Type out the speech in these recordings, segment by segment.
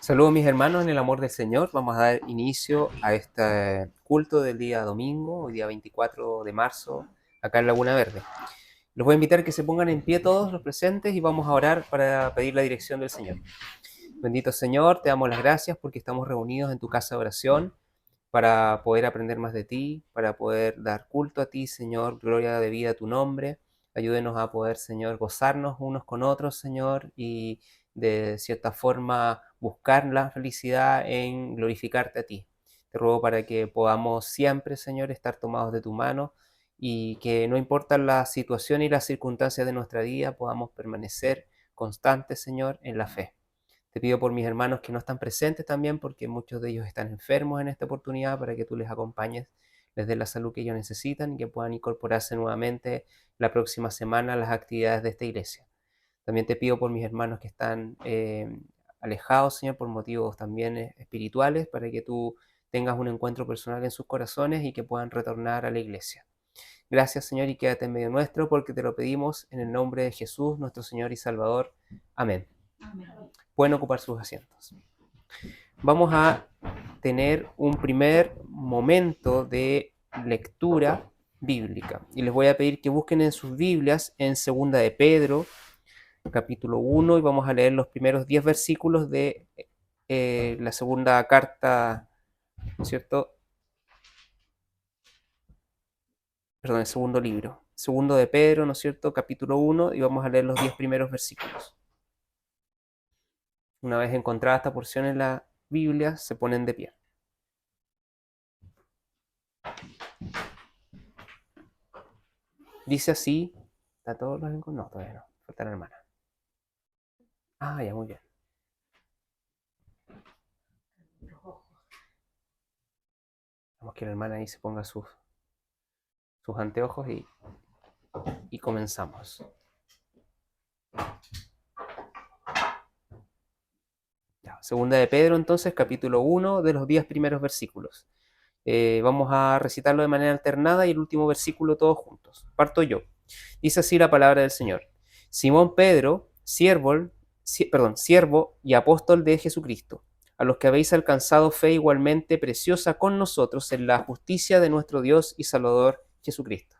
Saludos mis hermanos en el amor del Señor. Vamos a dar inicio a este culto del día domingo, hoy día 24 de marzo, acá en Laguna Verde. Los voy a invitar a que se pongan en pie todos los presentes y vamos a orar para pedir la dirección del Señor. Bendito Señor, te damos las gracias porque estamos reunidos en tu casa de oración para poder aprender más de ti, para poder dar culto a ti, Señor, gloria de vida a tu nombre. Ayúdenos a poder, Señor, gozarnos unos con otros, Señor, y de cierta forma buscar la felicidad en glorificarte a ti. Te ruego para que podamos siempre, Señor, estar tomados de tu mano y que no importa la situación y las circunstancias de nuestra vida, podamos permanecer constantes, Señor, en la fe. Te pido por mis hermanos que no están presentes también, porque muchos de ellos están enfermos en esta oportunidad, para que tú les acompañes, les des la salud que ellos necesitan y que puedan incorporarse nuevamente la próxima semana a las actividades de esta iglesia. También te pido por mis hermanos que están alejados, Señor, por motivos también espirituales, para que tú tengas un encuentro personal en sus corazones y que puedan retornar a la iglesia. Gracias, Señor, y quédate en medio nuestro, porque te lo pedimos en el nombre de Jesús, nuestro Señor y Salvador. Amén. Amén. Pueden ocupar sus asientos. Vamos a tener un primer momento de lectura bíblica. Y les voy a pedir que busquen en sus Biblias en Segunda de Pedro, capítulo 1, y vamos a leer los primeros 10 versículos de la segunda carta, ¿cierto? Perdón, el segundo libro. Segundo de Pedro, ¿no es cierto? Capítulo 1, y vamos a leer los 10 primeros versículos. Una vez encontrada esta porción en la Biblia, se ponen de pie. Dice así, ¿está todos los encontrados? No, todavía no, falta la hermana. Ah, ya, muy bien. Vamos que la hermana ahí se ponga sus anteojos y comenzamos. Ya, segunda de Pedro, entonces, capítulo 1, de los 10 primeros versículos. Vamos a recitarlo de manera alternada y el último versículo todos juntos. Parto yo. Dice así la palabra del Señor. Simón Pedro, siervo y apóstol de Jesucristo, a los que habéis alcanzado fe igualmente preciosa con nosotros en la justicia de nuestro Dios y Salvador Jesucristo.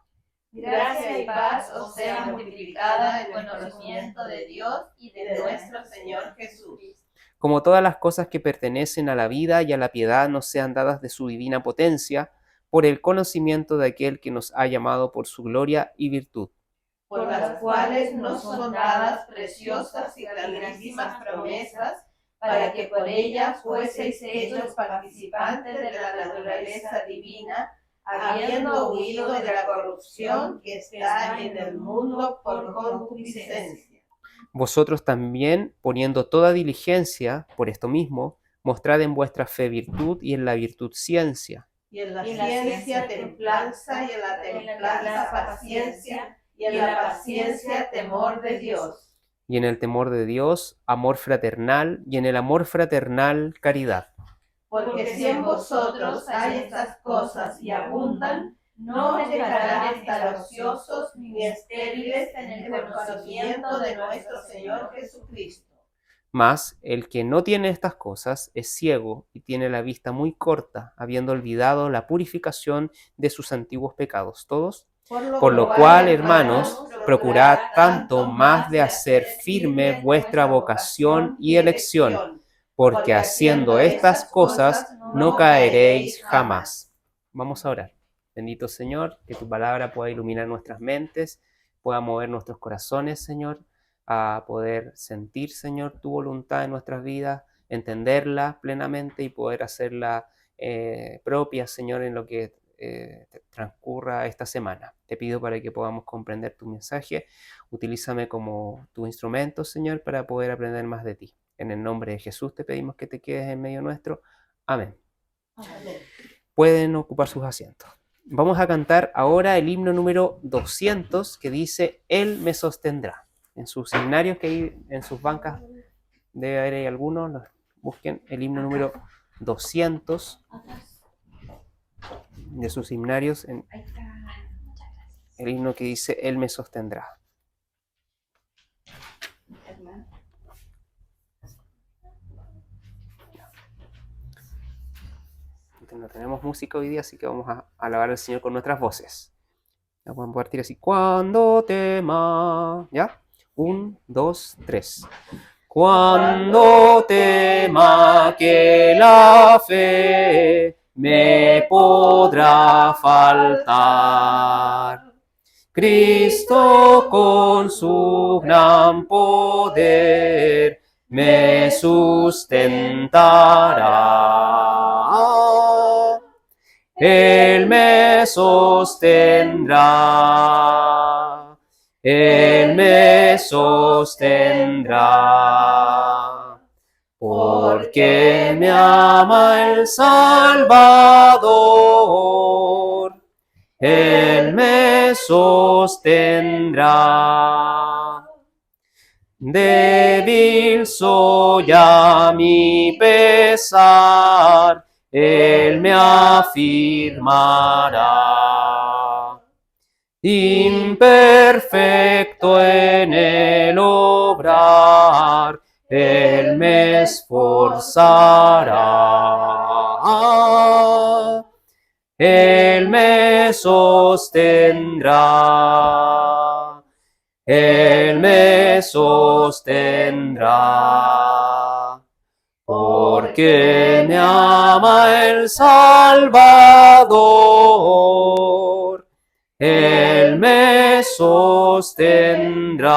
Gracia y paz os sea multiplicada en el conocimiento de Dios y de nuestro Señor Jesús. Como todas las cosas que pertenecen a la vida y a la piedad nos sean dadas de su divina potencia, por el conocimiento de aquel que nos ha llamado por su gloria y virtud. Por las cuales nos son dadas preciosas y grandísimas promesas, para que por ellas fueseis hechos participantes de la naturaleza divina, habiendo huido de la corrupción que está en el mundo por concupiscencia. Vosotros también, poniendo toda diligencia por esto mismo, mostrad en vuestra fe virtud y en la virtud ciencia. Y en la ciencia templanza, y en la templanza paciencia, y en la paciencia temor de Dios. Y en el temor de Dios, amor fraternal, y en el amor fraternal, caridad. Porque si en vosotros hay estas cosas y abundan, no os dejarán estar ociosos ni estériles en el conocimiento de nuestro Señor Jesucristo. Mas el que no tiene estas cosas es ciego y tiene la vista muy corta, habiendo olvidado la purificación de sus antiguos pecados. ¿Todos? Por lo cual, hermanos, procurad tanto más de hacer firme vuestra vocación y elección, porque haciendo estas cosas no caeréis jamás. Vamos a orar. Bendito Señor, que tu palabra pueda iluminar nuestras mentes, pueda mover nuestros corazones, Señor, a poder sentir, Señor, tu voluntad en nuestras vidas, entenderla plenamente y poder hacerla propia, Señor, en lo que transcurra esta semana. Te pido para que podamos comprender tu mensaje. Utilízame como tu instrumento, Señor, para poder aprender más de ti. En el nombre de Jesús te pedimos que te quedes en medio nuestro. Amén. Amén. Pueden ocupar sus asientos. Vamos a cantar ahora el himno número 200 que dice, Él me sostendrá. En sus himnarios que hay en sus bancas debe haber ahí algunos, busquen el himno número 200 de sus himnarios, en el himno que dice Él me sostendrá. lamentablemente no tenemos música hoy día, así que vamos a alabar al Señor con nuestras voces. Vamos a partir así. Cuando tema, ¿ya? 1, 2, 3. Cuando tema que la fe me podrá faltar, Cristo con su gran poder me sustentará. Él me sostendrá. Él me sostendrá. Porque me ama el Salvador. Él me sostendrá. Débil soy a mi pesar, Él me afirmará. Imperfecto en el obrar, Él me esforzará. Él me sostendrá. Él me sostendrá. Porque me ama el Salvador. Él me sostendrá.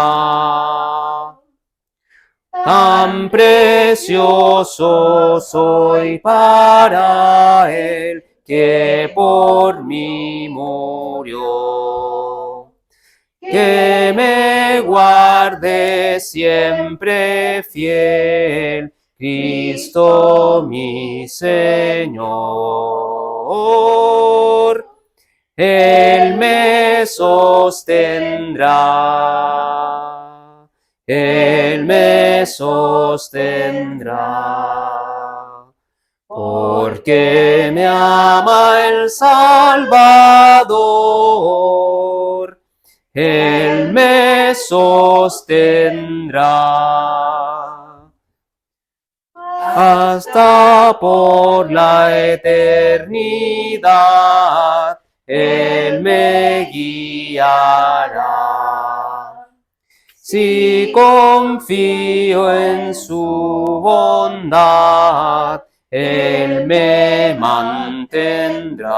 Tan precioso soy para Él, que por mí murió. Que me guarde siempre fiel, Cristo mi Señor. Él me sostendrá. Él me sostendrá. Porque me ama el Salvador. Él me sostendrá. Hasta por la eternidad, Él me guiará. Si confío en su bondad, Él me mantendrá.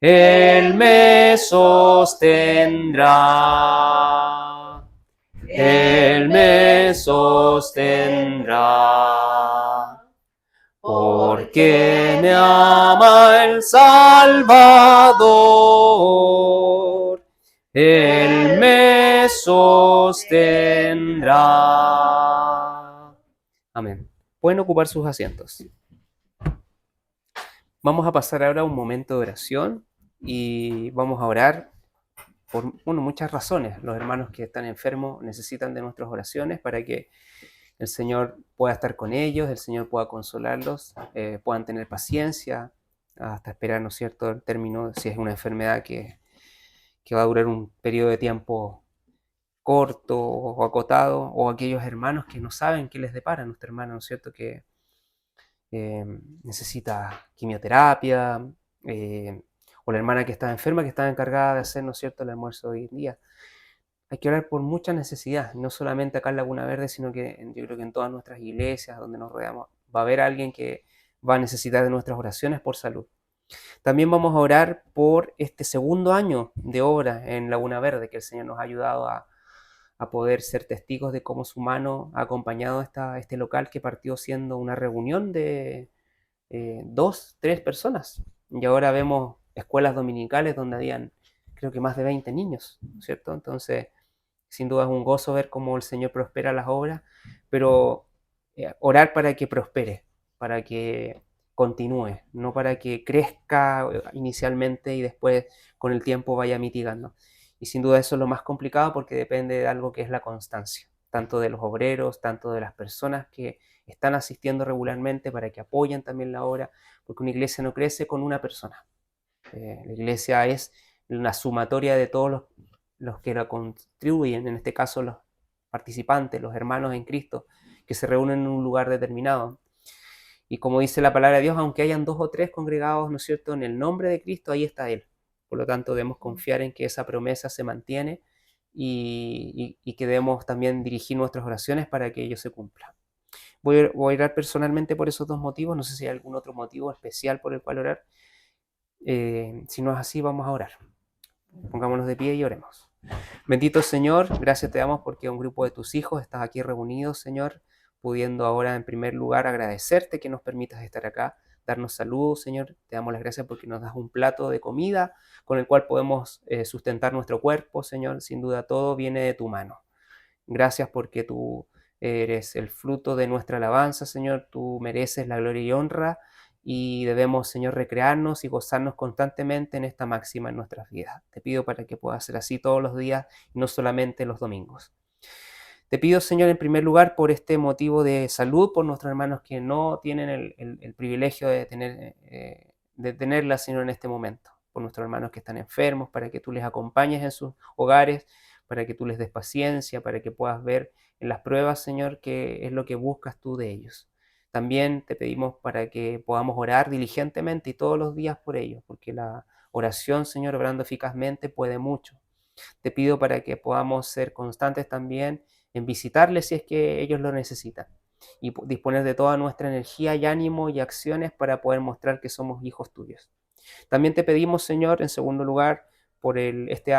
Él me sostendrá. Él me sostendrá. Porque me ama el Salvador. Él me sostendrá. Amén. Pueden ocupar sus asientos. Vamos a pasar ahora a un momento de oración y vamos a orar por muchas razones. Los hermanos que están enfermos necesitan de nuestras oraciones para que el Señor pueda estar con ellos, el Señor pueda consolarlos, puedan tener paciencia hasta esperar, ¿no es cierto?, el término, si es una enfermedad que va a durar un periodo de tiempo corto o acotado, o aquellos hermanos que no saben qué les depara. Nuestra hermana, ¿no es cierto?, que necesita quimioterapia, o la hermana que está enferma, que está encargada de hacer, ¿no es cierto?, el almuerzo de hoy en día. Hay que orar por muchas necesidades, no solamente acá en Laguna Verde, sino que yo creo que en todas nuestras iglesias donde nos rodeamos va a haber alguien que va a necesitar de nuestras oraciones por salud. También vamos a orar por este segundo año de obra en Laguna Verde, que el Señor nos ha ayudado a poder ser testigos de cómo su mano ha acompañado este local que partió siendo una reunión de 2, 3 personas. Y ahora vemos escuelas dominicales donde habían, creo que más de 20 niños, ¿cierto? Entonces, sin duda es un gozo ver cómo el Señor prospera las obras, pero orar para que prospere, para que continúe, no para que crezca inicialmente y después con el tiempo vaya mitigando. Y sin duda eso es lo más complicado, porque depende de algo que es la constancia, tanto de los obreros, tanto de las personas que están asistiendo regularmente para que apoyen también la obra, porque una iglesia no crece con una persona. La iglesia es una sumatoria de todos los que la contribuyen, en este caso los participantes, los hermanos en Cristo, que se reúnen en un lugar determinado. Y como dice la palabra de Dios, aunque hayan 2 o 3 congregados, ¿no es cierto?, en el nombre de Cristo, ahí está Él. Por lo tanto, debemos confiar en que esa promesa se mantiene y que debemos también dirigir nuestras oraciones para que ello se cumpla. Voy a orar personalmente por esos 2 motivos. No sé si hay algún otro motivo especial por el cual orar. Si no es así, vamos a orar. Pongámonos de pie y oremos. Bendito Señor, gracias te damos porque un grupo de tus hijos estás aquí reunidos, Señor, pudiendo ahora en primer lugar agradecerte que nos permitas estar acá, darnos salud, Señor. Te damos las gracias porque nos das un plato de comida con el cual podemos sustentar nuestro cuerpo, Señor. Sin duda todo viene de tu mano. Gracias porque tú eres el fruto de nuestra alabanza, Señor. Tú mereces la gloria y honra y debemos, Señor, recrearnos y gozarnos constantemente en esta máxima en nuestras vidas. Te pido para que pueda ser así todos los días y no solamente los domingos. Te pido, Señor, en primer lugar, por este motivo de salud, por nuestros hermanos que no tienen el privilegio de tenerla, Señor, en este momento. Por nuestros hermanos que están enfermos, para que tú les acompañes en sus hogares, para que tú les des paciencia, para que puedas ver en las pruebas, Señor, qué es lo que buscas tú de ellos. También te pedimos para que podamos orar diligentemente y todos los días por ellos, porque la oración, Señor, obrando eficazmente, puede mucho. Te pido para que podamos ser constantes también en visitarles si es que ellos lo necesitan y disponer de toda nuestra energía y ánimo y acciones para poder mostrar que somos hijos tuyos. También te pedimos, Señor, en segundo lugar, por este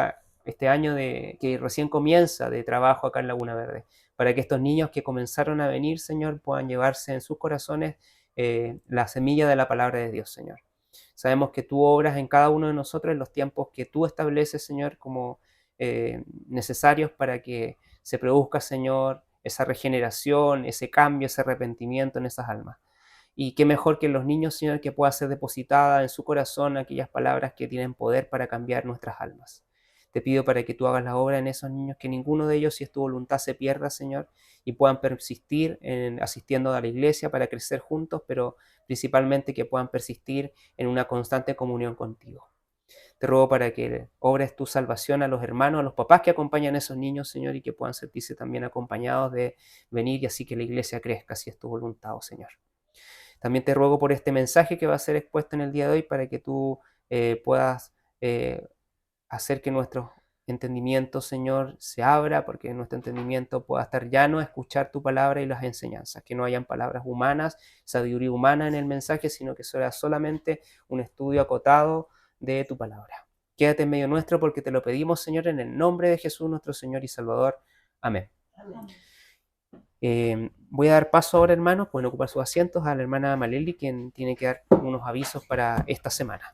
año que recién comienza de trabajo acá en Laguna Verde, para que estos niños que comenzaron a venir, Señor, puedan llevarse en sus corazones la semilla de la palabra de Dios, Señor. Sabemos que tú obras en cada uno de nosotros en los tiempos que tú estableces, Señor, como necesarios para que se produzca, Señor, esa regeneración, ese cambio, ese arrepentimiento en esas almas. Y qué mejor que en los niños, Señor, que pueda ser depositada en su corazón aquellas palabras que tienen poder para cambiar nuestras almas. Te pido para que tú hagas la obra en esos niños, que ninguno de ellos, si es tu voluntad, se pierda, Señor, y puedan persistir asistiendo a la iglesia para crecer juntos, pero principalmente que puedan persistir en una constante comunión contigo. Te ruego para que obres tu salvación a los hermanos, a los papás que acompañan a esos niños, Señor, y que puedan sentirse también acompañados de venir y así que la iglesia crezca, si es tu voluntad, oh Señor. También te ruego por este mensaje que va a ser expuesto en el día de hoy para que tú puedas hacer que nuestro entendimiento, Señor, se abra, porque nuestro entendimiento pueda estar llano a escuchar tu palabra y las enseñanzas, que no hayan palabras humanas, sabiduría humana en el mensaje, sino que sea solamente un estudio acotado de tu palabra. Quédate en medio nuestro porque te lo pedimos, Señor, en el nombre de Jesús, nuestro Señor y Salvador. Amén. Amén. Voy a dar paso ahora, hermanos, pueden ocupar sus asientos, a la hermana Maleli, quien tiene que dar unos avisos para esta semana.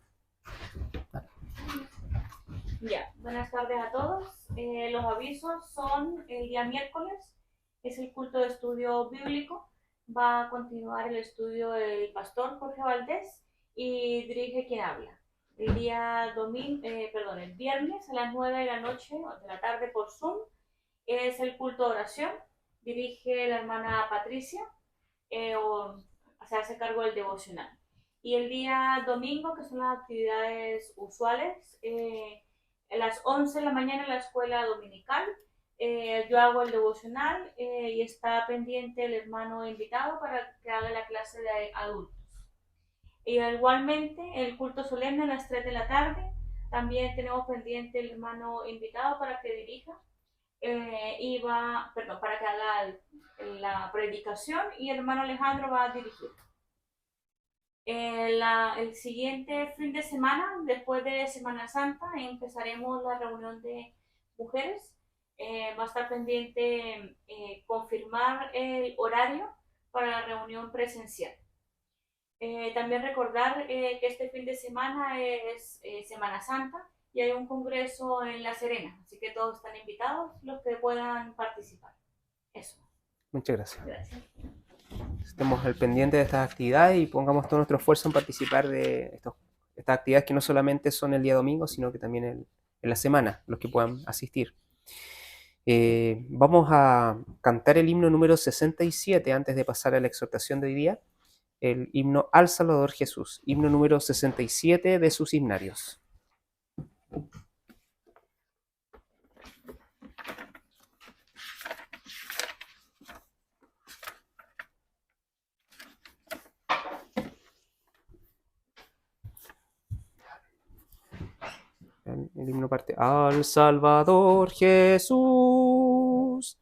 Ya, buenas tardes a todos. Los avisos son el día miércoles, es el culto de estudio bíblico. Va a continuar el estudio del pastor Jorge Valdés y dirige quien habla. El día el viernes a las 9 de la noche o de la tarde por Zoom es el culto de oración. Dirige la hermana Patricia se hace cargo del devocional. Y el día domingo, que son las actividades usuales, a las 11 de la mañana en la escuela dominical, yo hago el devocional y está pendiente el hermano invitado para que haga la clase de adultos. Y igualmente el culto solemne a las 3 de la tarde, también tenemos pendiente el hermano invitado para que dirija, para que haga la predicación y el hermano Alejandro va a dirigir. El siguiente fin de semana, después de Semana Santa, empezaremos la reunión de mujeres. Va a estar pendiente confirmar el horario para la reunión presencial. También recordar que este fin de semana es Semana Santa y hay un congreso en La Serena, así que todos están invitados los que puedan participar. Eso. Muchas gracias. Gracias. Estemos al pendiente de estas actividades y pongamos todo nuestro esfuerzo en participar de estas actividades que no solamente son el día domingo, sino que también en la semana, los que puedan asistir. Vamos a cantar el himno número 67 antes de pasar a la exhortación de hoy día. El himno al Salvador Jesús, himno número 67 de sus himnarios. el himno parte. Al Salvador Jesús.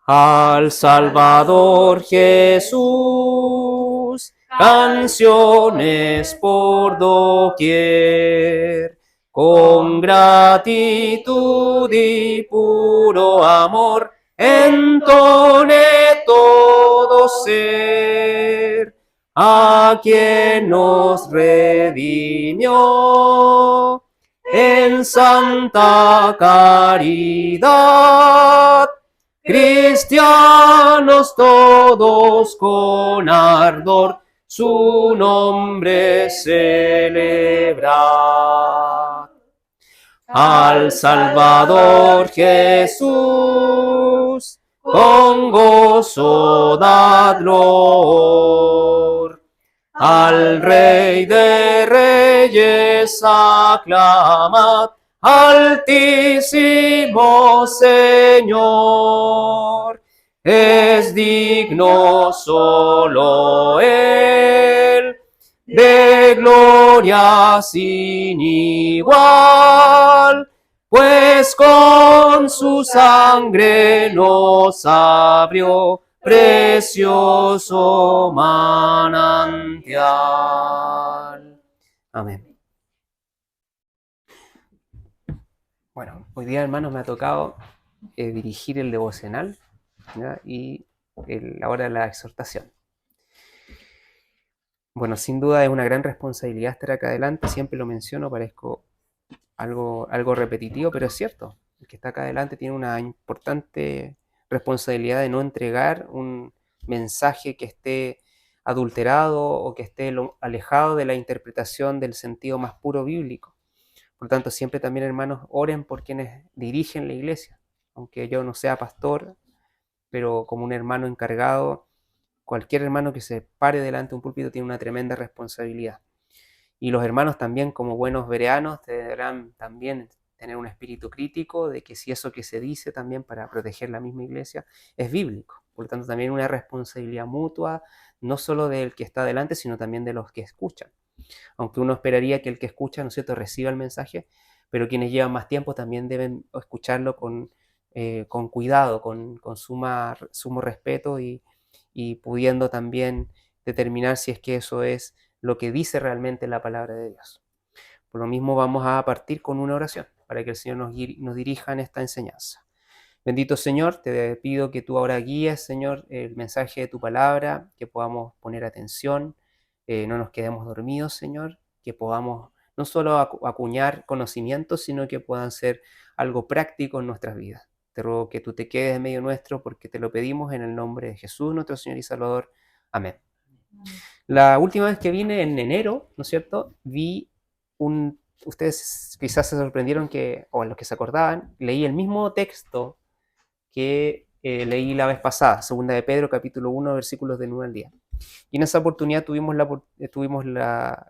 Al Salvador Jesús. Canciones por doquier. Con gratitud y puro amor entone todo ser a quien nos redimió en santa caridad. Cristianos todos con ardor su nombre celebrar. Al Salvador Jesús con gozo dador. Al Rey de Reyes aclamad, altísimo Señor. Es digno solo Él de gloria sin igual, pues con su sangre nos abrió precioso manantial. Amén. Bueno, hoy día, hermanos, me ha tocado dirigir el devocional, ¿ya? Y la hora de la exhortación. Bueno, sin duda es una gran responsabilidad estar acá adelante, siempre lo menciono, parezco algo repetitivo, pero es cierto. El que está acá adelante tiene una importante responsabilidad de no entregar un mensaje que esté adulterado o que esté alejado de la interpretación del sentido más puro bíblico. Por lo tanto, siempre también, hermanos, oren por quienes dirigen la iglesia. Aunque yo no sea pastor, pero como un hermano encargado, cualquier hermano que se pare delante de un púlpito tiene una tremenda responsabilidad. Y los hermanos también, como buenos bereanos, deberán también tener un espíritu crítico de que si eso que se dice también para proteger la misma iglesia es bíblico. Por lo tanto, también una responsabilidad mutua, no solo del que está delante, sino también de los que escuchan. Aunque uno esperaría que el que escucha, ¿no es cierto?, reciba el mensaje, pero quienes llevan más tiempo también deben escucharlo con cuidado, con sumo respeto y pudiendo también determinar si es que eso es lo que dice realmente la palabra de Dios. Por lo mismo vamos a partir con una oración para que el Señor nos dirija en esta enseñanza. Bendito Señor, te pido que tú ahora guíes, Señor, el mensaje de tu palabra, que podamos poner atención, no nos quedemos dormidos, Señor, que podamos no solo acuñar conocimientos, sino que puedan ser algo práctico en nuestras vidas. Te ruego que tú te quedes en medio nuestro porque te lo pedimos en el nombre de Jesús, nuestro Señor y Salvador. Amén. La última vez que vine en enero, ¿no es cierto?, ustedes quizás se sorprendieron o los que se acordaban, leí el mismo texto que leí la vez pasada, segunda de Pedro, capítulo 1, versículos del 9 al 10. Y en esa oportunidad tuvimos la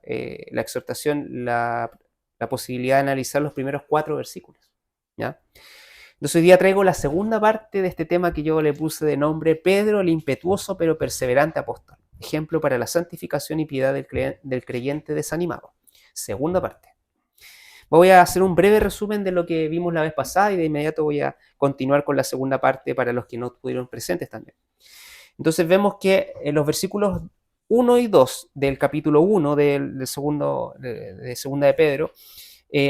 exhortación, la posibilidad de analizar los primeros 4 versículos, ¿ya? Entonces hoy día traigo la segunda parte de este tema que yo le puse de nombre Pedro, el impetuoso pero perseverante apóstol. Ejemplo para la santificación y piedad del creyente desanimado. Segunda parte. Voy a hacer un breve resumen de lo que vimos la vez pasada y de inmediato voy a continuar con la segunda parte para los que no estuvieron presentes también. Entonces vemos que en los versículos 1 y 2 del capítulo 1 de segunda de Pedro,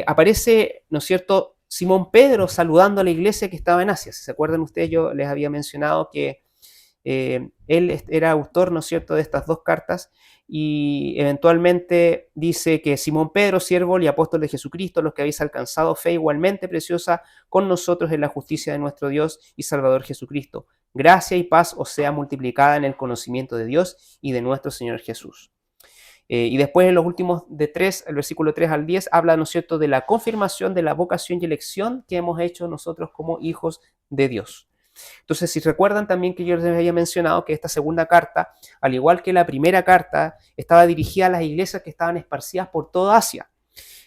aparece, ¿no es cierto?, Simón Pedro saludando a la iglesia que estaba en Asia. Si se acuerdan ustedes, yo les había mencionado que él era autor, ¿no es cierto?, de estas 2 cartas y eventualmente dice que Simón Pedro, siervo y apóstol de Jesucristo, los que habéis alcanzado fe igualmente preciosa con nosotros en la justicia de nuestro Dios y Salvador Jesucristo. Gracia y paz os sea multiplicada en el conocimiento de Dios y de nuestro Señor Jesús. Y después en los últimos el versículo 3 al 10, habla, ¿no es cierto?, de la confirmación de la vocación y elección que hemos hecho nosotros como hijos de Dios. Entonces, si recuerdan también que yo les había mencionado que esta segunda carta, al igual que la primera carta, estaba dirigida a las iglesias que estaban esparcidas por toda Asia.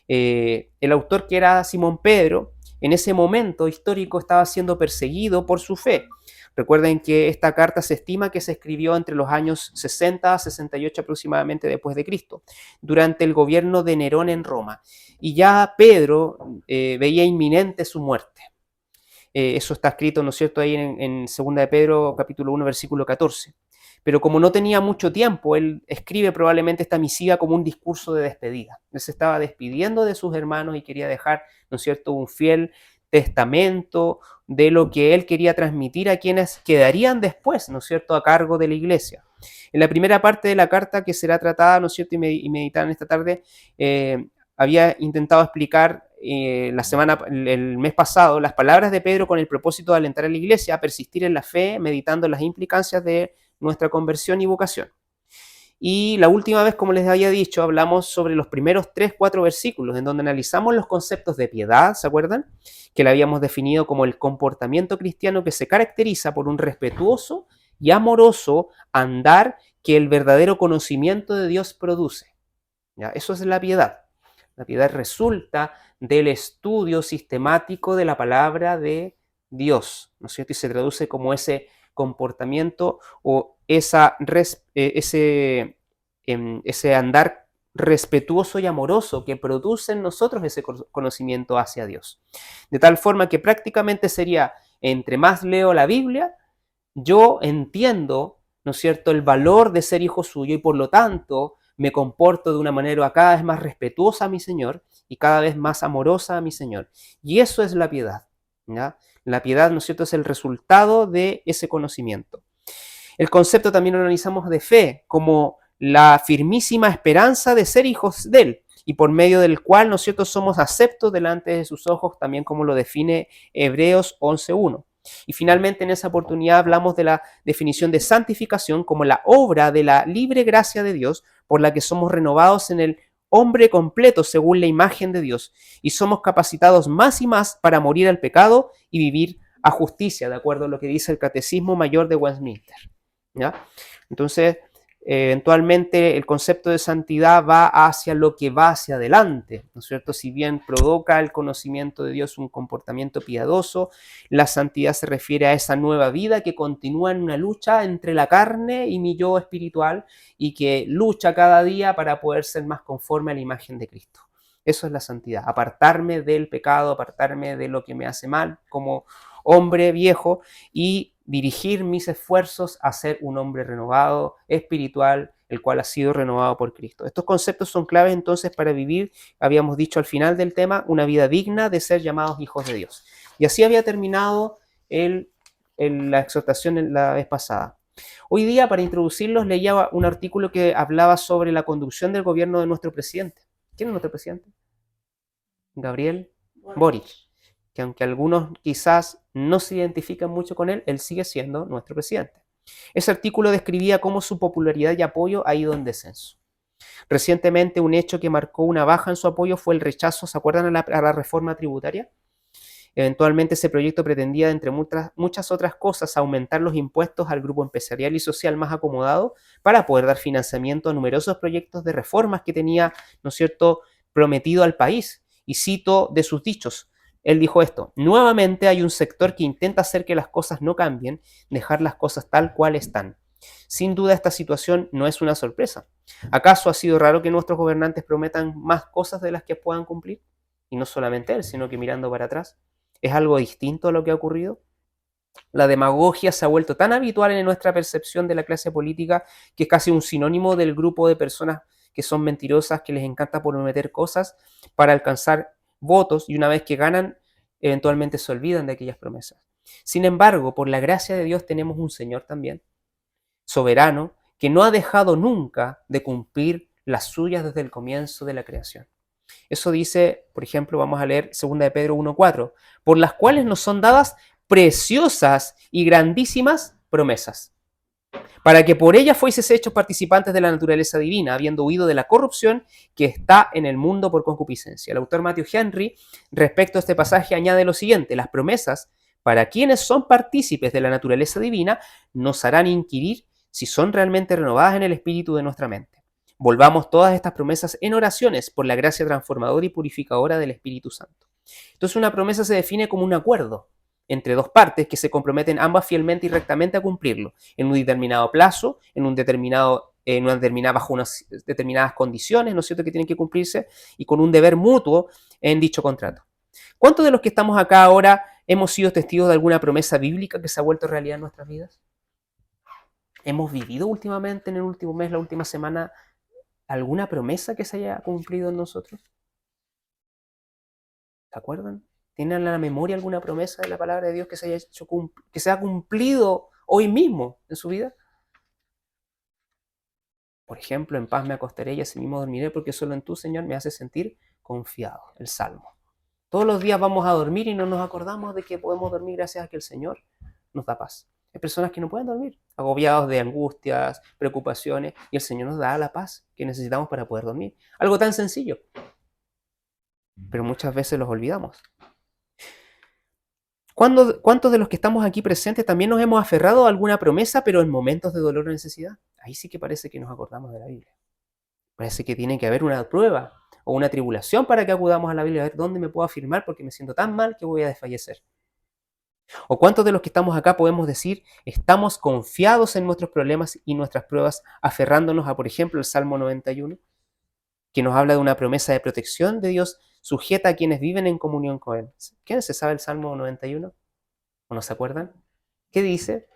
El autor, que era Simón Pedro, en ese momento histórico estaba siendo perseguido por su fe. Recuerden que esta carta se estima que se escribió entre los años 60 a 68 aproximadamente después de Cristo, durante el gobierno de Nerón en Roma. Y ya Pedro veía inminente su muerte. Eso está escrito, ¿no es cierto?, ahí en 2 de Pedro, capítulo 1, versículo 14. Pero como no tenía mucho tiempo, él escribe probablemente esta misiva como un discurso de despedida. Él se estaba despidiendo de sus hermanos y quería dejar, ¿no es cierto?, un fiel testamento de lo que él quería transmitir a quienes quedarían después, ¿no es cierto?, a cargo de la iglesia. En la primera parte de la carta que será tratada, ¿no es cierto?, y meditada en esta tarde, había intentado explicar el mes pasado las palabras de Pedro con el propósito de alentar a la iglesia a persistir en la fe, meditando en las implicancias de nuestra conversión y vocación. Y la última vez, como les había dicho, hablamos sobre los primeros 3-4 versículos en donde analizamos los conceptos de piedad, ¿se acuerdan? Que la habíamos definido como el comportamiento cristiano que se caracteriza por un respetuoso y amoroso andar que el verdadero conocimiento de Dios produce. ¿Ya? Eso es la piedad. La piedad resulta del estudio sistemático de la palabra de Dios, ¿no es cierto? Y se traduce como ese comportamiento o ese andar respetuoso y amoroso que produce en nosotros ese conocimiento hacia Dios. De tal forma que prácticamente sería, entre más leo la Biblia, yo entiendo, ¿no es cierto?, el valor de ser hijo suyo y por lo tanto me comporto de una manera cada vez más respetuosa a mi Señor y cada vez más amorosa a mi Señor. Y eso es la piedad, ¿ya? La piedad, ¿no es cierto?, es el resultado de ese conocimiento. El concepto también lo analizamos de fe como la firmísima esperanza de ser hijos de Él y por medio del cual, ¿no es cierto?, somos aceptos delante de sus ojos, también como lo define Hebreos 11:1. Y finalmente en esa oportunidad hablamos de la definición de santificación como la obra de la libre gracia de Dios por la que somos renovados en el hombre completo según la imagen de Dios y somos capacitados más y más para morir al pecado y vivir a justicia, de acuerdo a lo que dice el Catecismo Mayor de Westminster, ¿ya? Entonces, eventualmente el concepto de santidad va hacia lo que va hacia adelante, ¿no es cierto? Si bien provoca el conocimiento de Dios un comportamiento piadoso, la santidad se refiere a esa nueva vida que continúa en una lucha entre la carne y mi yo espiritual y que lucha cada día para poder ser más conforme a la imagen de Cristo. Eso es la santidad, apartarme del pecado, apartarme de lo que me hace mal como hombre viejo y dirigir mis esfuerzos a ser un hombre renovado, espiritual, el cual ha sido renovado por Cristo. Estos conceptos son claves entonces para vivir, habíamos dicho al final del tema, una vida digna de ser llamados hijos de Dios. Y así había terminado la exhortación la vez pasada. Hoy día, para introducirlos, leía un artículo que hablaba sobre la conducción del gobierno de nuestro presidente. ¿Quién es nuestro presidente? Gabriel Boric. Que aunque algunos quizás no se identifican mucho con él, él sigue siendo nuestro presidente. Ese artículo describía cómo su popularidad y apoyo ha ido en descenso. Recientemente un hecho que marcó una baja en su apoyo fue el rechazo, ¿se acuerdan?, a la reforma tributaria. Eventualmente ese proyecto pretendía, entre muchas otras cosas, aumentar los impuestos al grupo empresarial y social más acomodado para poder dar financiamiento a numerosos proyectos de reformas que tenía, ¿no es cierto?, prometido al país. Y cito de sus dichos. Él dijo esto: nuevamente hay un sector que intenta hacer que las cosas no cambien, dejar las cosas tal cual están. Sin duda esta situación no es una sorpresa. ¿Acaso ha sido raro que nuestros gobernantes prometan más cosas de las que puedan cumplir? Y no solamente él, sino que mirando para atrás. ¿Es algo distinto a lo que ha ocurrido? La demagogia se ha vuelto tan habitual en nuestra percepción de la clase política que es casi un sinónimo del grupo de personas que son mentirosas, que les encanta prometer cosas para alcanzar votos y una vez que ganan, eventualmente se olvidan de aquellas promesas. Sin embargo, por la gracia de Dios tenemos un Señor también, soberano, que no ha dejado nunca de cumplir las suyas desde el comienzo de la creación. Eso dice, por ejemplo, vamos a leer 2 de Pedro 1:4, por las cuales nos son dadas preciosas y grandísimas promesas, para que por ellas fueseis hechos participantes de la naturaleza divina, habiendo huido de la corrupción que está en el mundo por concupiscencia. El autor Matthew Henry, respecto a este pasaje, añade lo siguiente: las promesas, para quienes son partícipes de la naturaleza divina, nos harán inquirir si son realmente renovadas en el espíritu de nuestra mente. Volvamos todas estas promesas en oraciones por la gracia transformadora y purificadora del Espíritu Santo. Entonces una promesa se define como un acuerdo entre dos partes que se comprometen ambas fielmente y rectamente a cumplirlo en un determinado plazo, bajo unas determinadas condiciones, ¿no es cierto?, que tienen que cumplirse y con un deber mutuo en dicho contrato. ¿Cuántos de los que estamos acá ahora hemos sido testigos de alguna promesa bíblica que se ha vuelto realidad en nuestras vidas? ¿Hemos vivido últimamente, en el último mes, la última semana, alguna promesa que se haya cumplido en nosotros? ¿Se acuerdan? ¿Tienen en la memoria alguna promesa de la palabra de Dios que se ha cumplido hoy mismo en su vida? Por ejemplo, en paz me acostaré y así mismo dormiré, porque solo en tú, Señor, me haces sentir confiado. El Salmo. Todos los días vamos a dormir y no nos acordamos de que podemos dormir gracias a que el Señor nos da paz. Hay personas que no pueden dormir, agobiados de angustias, preocupaciones, y el Señor nos da la paz que necesitamos para poder dormir. Algo tan sencillo, pero muchas veces los olvidamos. ¿Cuántos de los que estamos aquí presentes también nos hemos aferrado a alguna promesa, pero en momentos de dolor o necesidad? Ahí sí que parece que nos acordamos de la Biblia. Parece que tiene que haber una prueba o una tribulación para que acudamos a la Biblia a ver dónde me puedo afirmar porque me siento tan mal que voy a desfallecer. ¿O cuántos de los que estamos acá podemos decir, estamos confiados en nuestros problemas y nuestras pruebas, aferrándonos a, por ejemplo, el Salmo 91, que nos habla de una promesa de protección de Dios sujeta a quienes viven en comunión con Él? ¿Quién se sabe el Salmo 91? ¿O no se acuerdan? ¿Qué dice?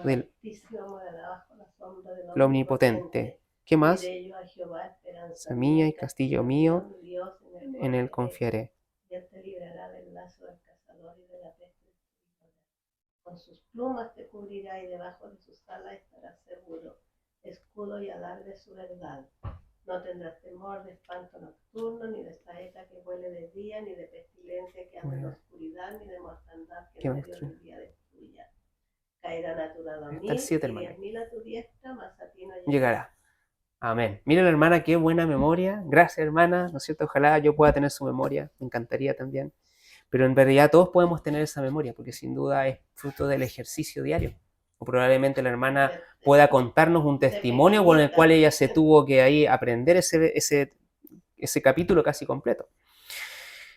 Del Omnipotente. ¿Qué más? Esperanza mía y castillo mío, en Él confiaré. Él te librará del lazo del cazador y de la peste destruidora. Con sus plumas te cubrirá y debajo de sus alas estarás seguro. Escudo y alar de su verdad. No tendrás temor de espanto nocturno, ni de saeta que vuele de día, ni de pestilencia que ande en la oscuridad, ni de mortandad que en medio del día destruya. Caerán a tu lado a mí, y 10.000 a tu diestra, mas a ti no llegará. Amén. Miren, hermana, qué buena memoria. Gracias, hermana, ¿no es cierto? Ojalá yo pueda tener su memoria. Me encantaría también. Pero en realidad todos podemos tener esa memoria, porque sin duda es fruto del ejercicio diario. O probablemente la hermana pueda contarnos un testimonio con el cual ella se tuvo que ahí aprender ese capítulo casi completo.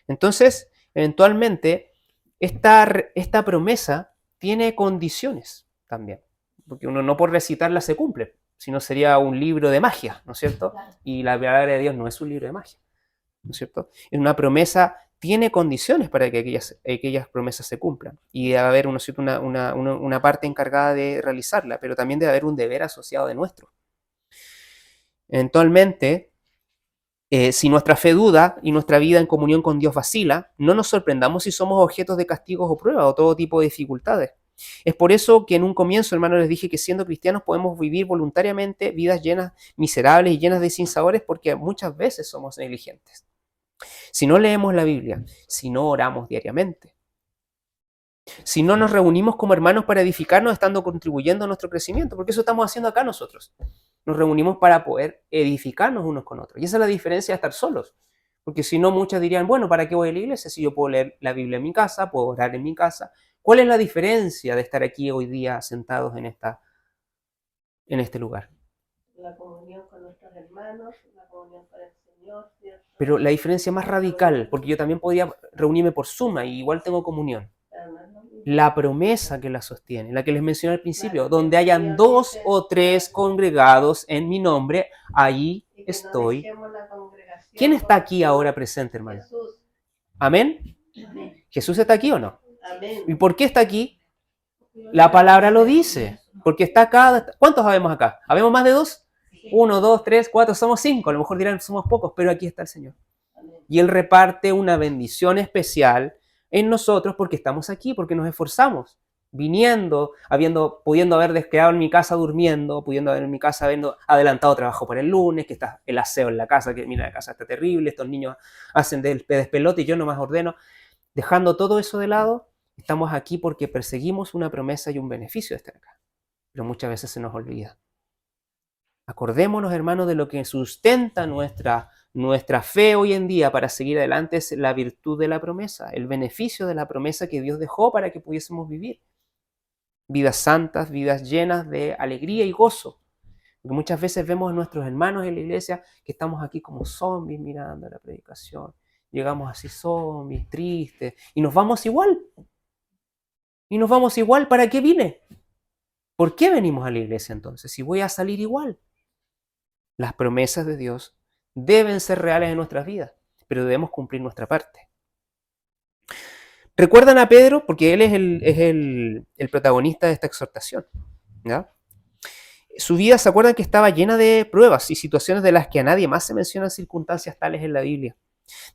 Entonces, eventualmente, esta promesa tiene condiciones también, porque uno no por recitarla se cumple, sino sería un libro de magia, ¿no es cierto? Y la palabra de Dios no es un libro de magia, ¿no es cierto? Una promesa tiene condiciones para que aquellas promesas se cumplan, y debe haber una parte encargada de realizarla, pero también debe haber un deber asociado de nuestro. Eventualmente, si nuestra fe duda y nuestra vida en comunión con Dios vacila, no nos sorprendamos si somos objetos de castigos o pruebas o todo tipo de dificultades. Es por eso que en un comienzo, hermano, les dije que siendo cristianos podemos vivir voluntariamente vidas llenas, miserables y llenas de sinsabores, porque muchas veces somos negligentes. Si no leemos la Biblia, si no oramos diariamente, si no nos reunimos como hermanos para edificarnos, estando contribuyendo a nuestro crecimiento, porque eso estamos haciendo acá nosotros. Nos reunimos para poder edificarnos unos con otros. Y esa es la diferencia de estar solos. Porque si no, muchos dirían, bueno, ¿para qué voy a la iglesia si yo puedo leer la Biblia en mi casa, puedo orar en mi casa? ¿Cuál es la diferencia de estar aquí hoy día sentados en este lugar? La comunión con nuestros hermanos, la comunión con el Señor, ¿cierto? Pero la diferencia más radical, porque yo también podría reunirme por Zoom y igual tengo comunión. La promesa que la sostiene, la que les mencioné al principio, donde hayan 2 o 3 congregados en mi nombre, allí estoy. ¿Quién está aquí ahora presente, hermano? ¿Amén? ¿Jesús está aquí o no? ¿Y por qué está aquí? La palabra lo dice, porque está acá. ¿Cuántos habemos acá? ¿Habemos más de 2? 1, 2, 3, 4, somos 5. A lo mejor dirán somos pocos, pero aquí está el Señor. Y Él reparte una bendición especial en nosotros porque estamos aquí, porque nos esforzamos, viniendo, pudiendo haber quedado en mi casa durmiendo, pudiendo haber en mi casa habiendo adelantado trabajo para el lunes, que está el aseo en la casa, que mira, la casa está terrible, estos niños hacen del despelote y yo nomás ordeno. Dejando todo eso de lado, estamos aquí porque perseguimos una promesa y un beneficio de estar acá. Pero muchas veces se nos olvida. Acordémonos, hermanos, de lo que sustenta nuestra fe hoy en día para seguir adelante es la virtud de la promesa, el beneficio de la promesa que Dios dejó para que pudiésemos vivir. Vidas santas, vidas llenas de alegría y gozo. Porque muchas veces vemos a nuestros hermanos en la iglesia que estamos aquí como zombies mirando la predicación. llegamos así zombies, tristes, y nos vamos igual. Y nos vamos igual, ¿para qué vine? ¿Por qué venimos a la iglesia entonces? Si voy a salir igual. Las promesas de Dios deben ser reales en nuestras vidas, pero debemos cumplir nuestra parte. ¿Recuerdan a Pedro? Porque él es el protagonista de esta exhortación, ¿ya? Su vida, ¿se acuerdan que estaba llena de pruebas y situaciones de las que a nadie más se mencionan circunstancias tales en la Biblia?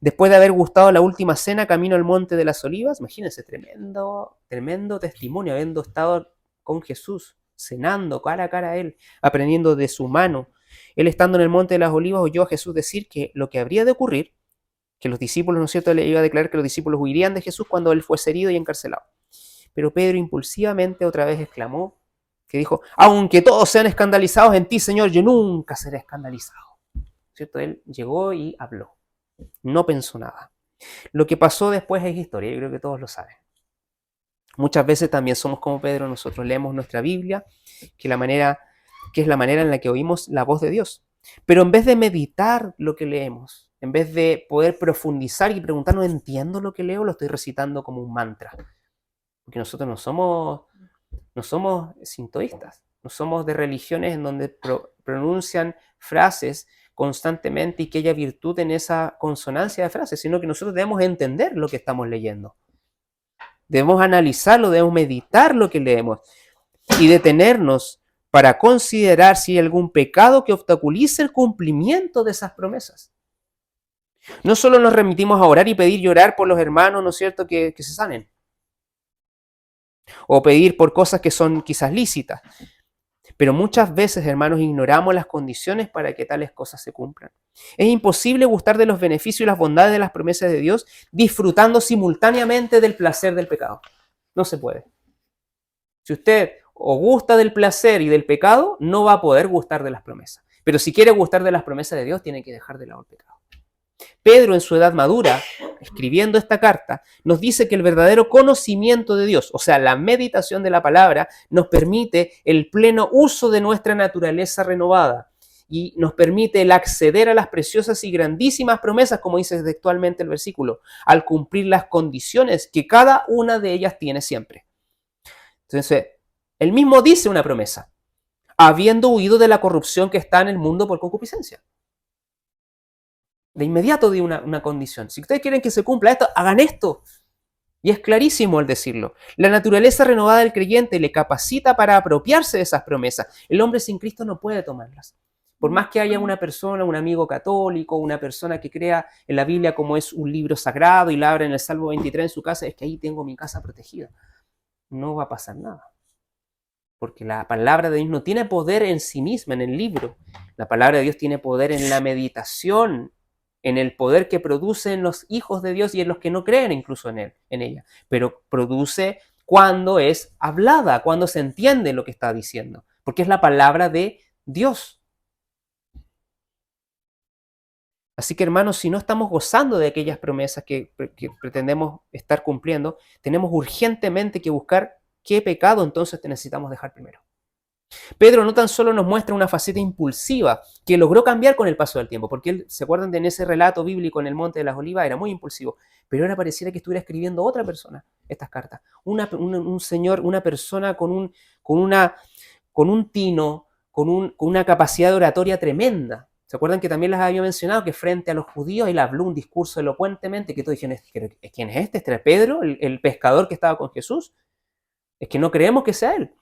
Después de haber gustado la última cena camino al monte de las olivas, imagínense, tremendo testimonio, habiendo estado con Jesús, cenando cara a cara a él, aprendiendo de su mano. Él estando en el monte de las olivas oyó a Jesús decir que lo que habría de ocurrir, que los discípulos, ¿no es cierto?, le iba a declarar que los discípulos huirían de Jesús cuando él fuese herido y encarcelado. Pero Pedro impulsivamente otra vez exclamó, que dijo, aunque todos sean escandalizados en ti, Señor, yo nunca seré escandalizado. ¿Cierto? Él llegó y habló. No pensó nada. Lo que pasó después es historia, yo creo que todos lo saben. Muchas veces también somos como Pedro, nosotros leemos nuestra Biblia, que es la manera en la que oímos la voz de Dios. Pero en vez de meditar lo que leemos, en vez de poder profundizar y preguntar, ¿no entiendo lo que leo? Lo estoy recitando como un mantra. Porque nosotros no somos sintoístas, no somos de religiones en donde pronuncian frases constantemente y que haya virtud en esa consonancia de frases, sino que nosotros debemos entender lo que estamos leyendo. Debemos analizarlo, debemos meditar lo que leemos y detenernos para considerar si hay algún pecado que obstaculice el cumplimiento de esas promesas. No solo nos remitimos a orar y pedir y orar por los hermanos, ¿no es cierto?, que se sanen. O pedir por cosas que son quizás lícitas. Pero muchas veces, hermanos, ignoramos las condiciones para que tales cosas se cumplan. Es imposible gustar de los beneficios y las bondades de las promesas de Dios disfrutando simultáneamente del placer del pecado. No se puede. Si usted o gusta del placer y del pecado, no va a poder gustar de las promesas. Pero si quiere gustar de las promesas de Dios, tiene que dejar de lado el pecado. Pedro, en su edad madura, escribiendo esta carta, nos dice que el verdadero conocimiento de Dios, o sea, la meditación de la palabra, nos permite el pleno uso de nuestra naturaleza renovada y nos permite el acceder a las preciosas y grandísimas promesas, como dice textualmente el versículo, al cumplir las condiciones que cada una de ellas tiene siempre. Entonces, él mismo dice una promesa, habiendo huido de la corrupción que está en el mundo por concupiscencia. De inmediato di una condición. Si ustedes quieren que se cumpla esto, hagan esto. Y es clarísimo el decirlo. La naturaleza renovada del creyente le capacita para apropiarse de esas promesas. El hombre sin Cristo no puede tomarlas. Por más que haya una persona, un amigo católico, una persona que crea en la Biblia como es un libro sagrado y la abre en el Salmo 23 en su casa, es que ahí tengo mi casa protegida. No va a pasar nada. Porque la palabra de Dios no tiene poder en sí misma, en el libro. La palabra de Dios tiene poder en la meditación, en el poder que produce en los hijos de Dios y en los que no creen incluso en ella. Pero produce cuando es hablada, cuando se entiende lo que está diciendo. Porque es la palabra de Dios. Así que, hermanos, si no estamos gozando de aquellas promesas que pretendemos estar cumpliendo, tenemos urgentemente que buscar qué pecado entonces necesitamos dejar primero. Pedro no tan solo nos muestra una faceta impulsiva que logró cambiar con el paso del tiempo, porque él, ¿se acuerdan de en ese relato bíblico en el Monte de las Olivas? Era muy impulsivo, pero ahora pareciera que estuviera escribiendo otra persona estas cartas. Un señor, una persona con un tino, con una capacidad de oratoria tremenda. ¿Se acuerdan que también les había mencionado que frente a los judíos él habló un discurso elocuentemente que todos dijeron, ¿quién es este? ¿Este era Pedro, el pescador que estaba con Jesús? Es que no creemos que sea él.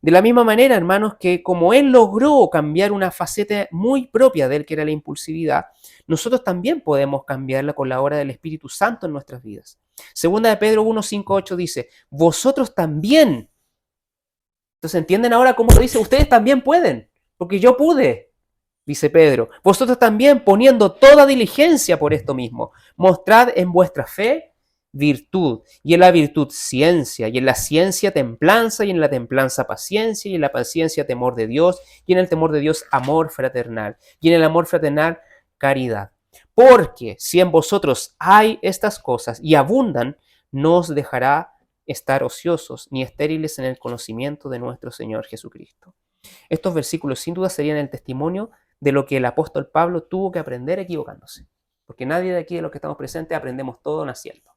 De la misma manera, hermanos, que como él logró cambiar una faceta muy propia de él, que era la impulsividad, nosotros también podemos cambiarla con la obra del Espíritu Santo en nuestras vidas. Segunda de Pedro 1, 5, 8 dice, vosotros también. Entonces, ¿entienden ahora cómo lo dice? Ustedes también pueden, porque yo pude, dice Pedro. Vosotros también, poniendo toda diligencia por esto mismo, mostrad en vuestra fe virtud, y en la virtud ciencia, y en la ciencia templanza, y en la templanza paciencia, y en la paciencia temor de Dios, y en el temor de Dios amor fraternal, y en el amor fraternal caridad. Porque si en vosotros hay estas cosas y abundan, no os dejará estar ociosos ni estériles en el conocimiento de nuestro Señor Jesucristo. Estos versículos sin duda serían el testimonio de lo que el apóstol Pablo tuvo que aprender equivocándose. porque nadie de aquí de los que estamos presentes aprendemos todo naciendo.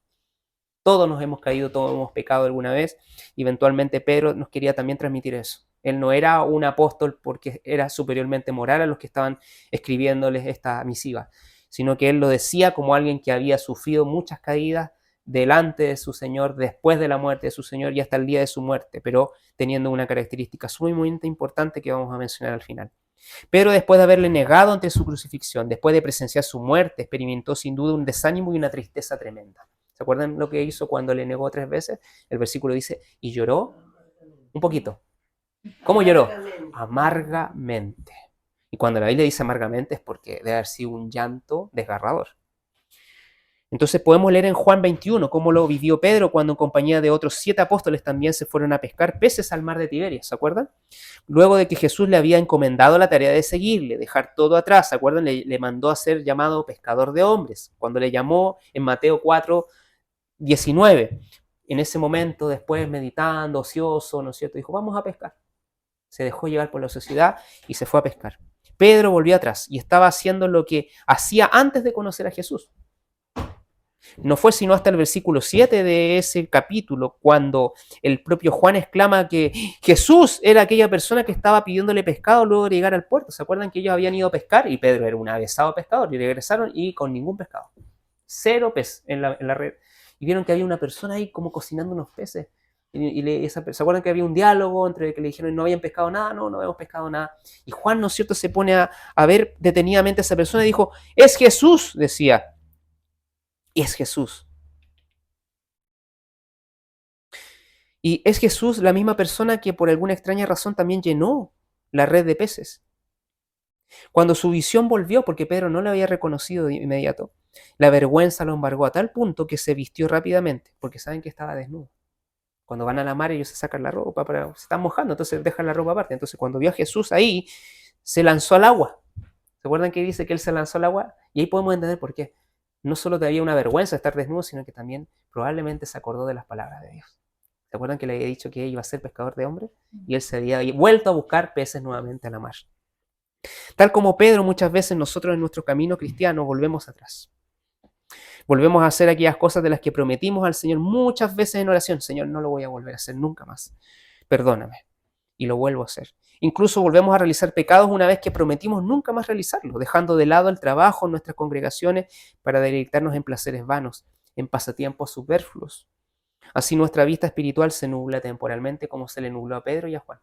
Todos nos hemos caído, todos hemos pecado alguna vez, y eventualmente Pedro nos quería también transmitir eso. Él no era un apóstol porque era superiormente moral a los que estaban escribiéndoles esta misiva, sino que él lo decía como alguien que había sufrido muchas caídas delante de su Señor, después de la muerte de su Señor y hasta el día de su muerte, pero teniendo una característica sumamente importante que vamos a mencionar al final. Pero después de haberle negado ante su crucifixión, después de presenciar su muerte, experimentó sin duda un desánimo y una tristeza tremenda. ¿Se acuerdan lo que hizo cuando le negó 3 veces? El versículo dice, y lloró un poquito. ¿Cómo lloró? Amargamente. Y cuando la Biblia dice amargamente es porque debe haber sido un llanto desgarrador. Entonces podemos leer en Juan 21 cómo lo vivió Pedro cuando en compañía de otros 7 apóstoles también se fueron a pescar peces al mar de Tiberias, ¿se acuerdan? Luego de que Jesús le había encomendado la tarea de seguirle, dejar todo atrás, ¿se acuerdan? Le mandó a ser llamado pescador de hombres, cuando le llamó en Mateo 4:19. En ese momento, después meditando, ocioso, ¿no es cierto? Dijo, vamos a pescar. Se dejó llevar por la sociedad y se fue a pescar. Pedro volvió atrás y estaba haciendo lo que hacía antes de conocer a Jesús. No fue sino hasta el versículo 7 de ese capítulo cuando el propio Juan exclama que Jesús era aquella persona que estaba pidiéndole pescado luego de llegar al puerto. ¿Se acuerdan que ellos habían ido a pescar? Y Pedro era un avesado pescador y regresaron y con ningún pescado. 0 pez en la red. Y vieron que había una persona ahí como cocinando unos peces. ¿Se acuerdan que había un diálogo entre que le dijeron no habían pescado nada? No habíamos pescado nada. Y Juan, ¿no es cierto?, se pone a ver detenidamente a esa persona y dijo, es Jesús, decía. Y es Jesús. Y es Jesús la misma persona que por alguna extraña razón también llenó la red de peces. Cuando su visión volvió, porque Pedro no la había reconocido de inmediato, la vergüenza lo embargó a tal punto que se vistió rápidamente, porque saben que estaba desnudo. Cuando van a la mar ellos se sacan la ropa, se están mojando, entonces dejan la ropa aparte. Entonces cuando vio a Jesús ahí, se lanzó al agua. ¿Se acuerdan que dice que él se lanzó al agua? Y ahí podemos entender por qué. No solo había una vergüenza de estar desnudo, sino que también probablemente se acordó de las palabras de Dios. ¿Se acuerdan que le había dicho que iba a ser pescador de hombres? Y él se había vuelto a buscar peces nuevamente a la mar. Tal como Pedro, muchas veces nosotros en nuestro camino cristiano volvemos atrás. Volvemos a hacer aquellas cosas de las que prometimos al Señor muchas veces en oración. Señor, no lo voy a volver a hacer nunca más. Perdóname. Y lo vuelvo a hacer. Incluso volvemos a realizar pecados una vez que prometimos nunca más realizarlos, dejando de lado el trabajo en nuestras congregaciones para deleitarnos en placeres vanos, en pasatiempos superfluos. Así nuestra vista espiritual se nubla temporalmente como se le nubló a Pedro y a Juan.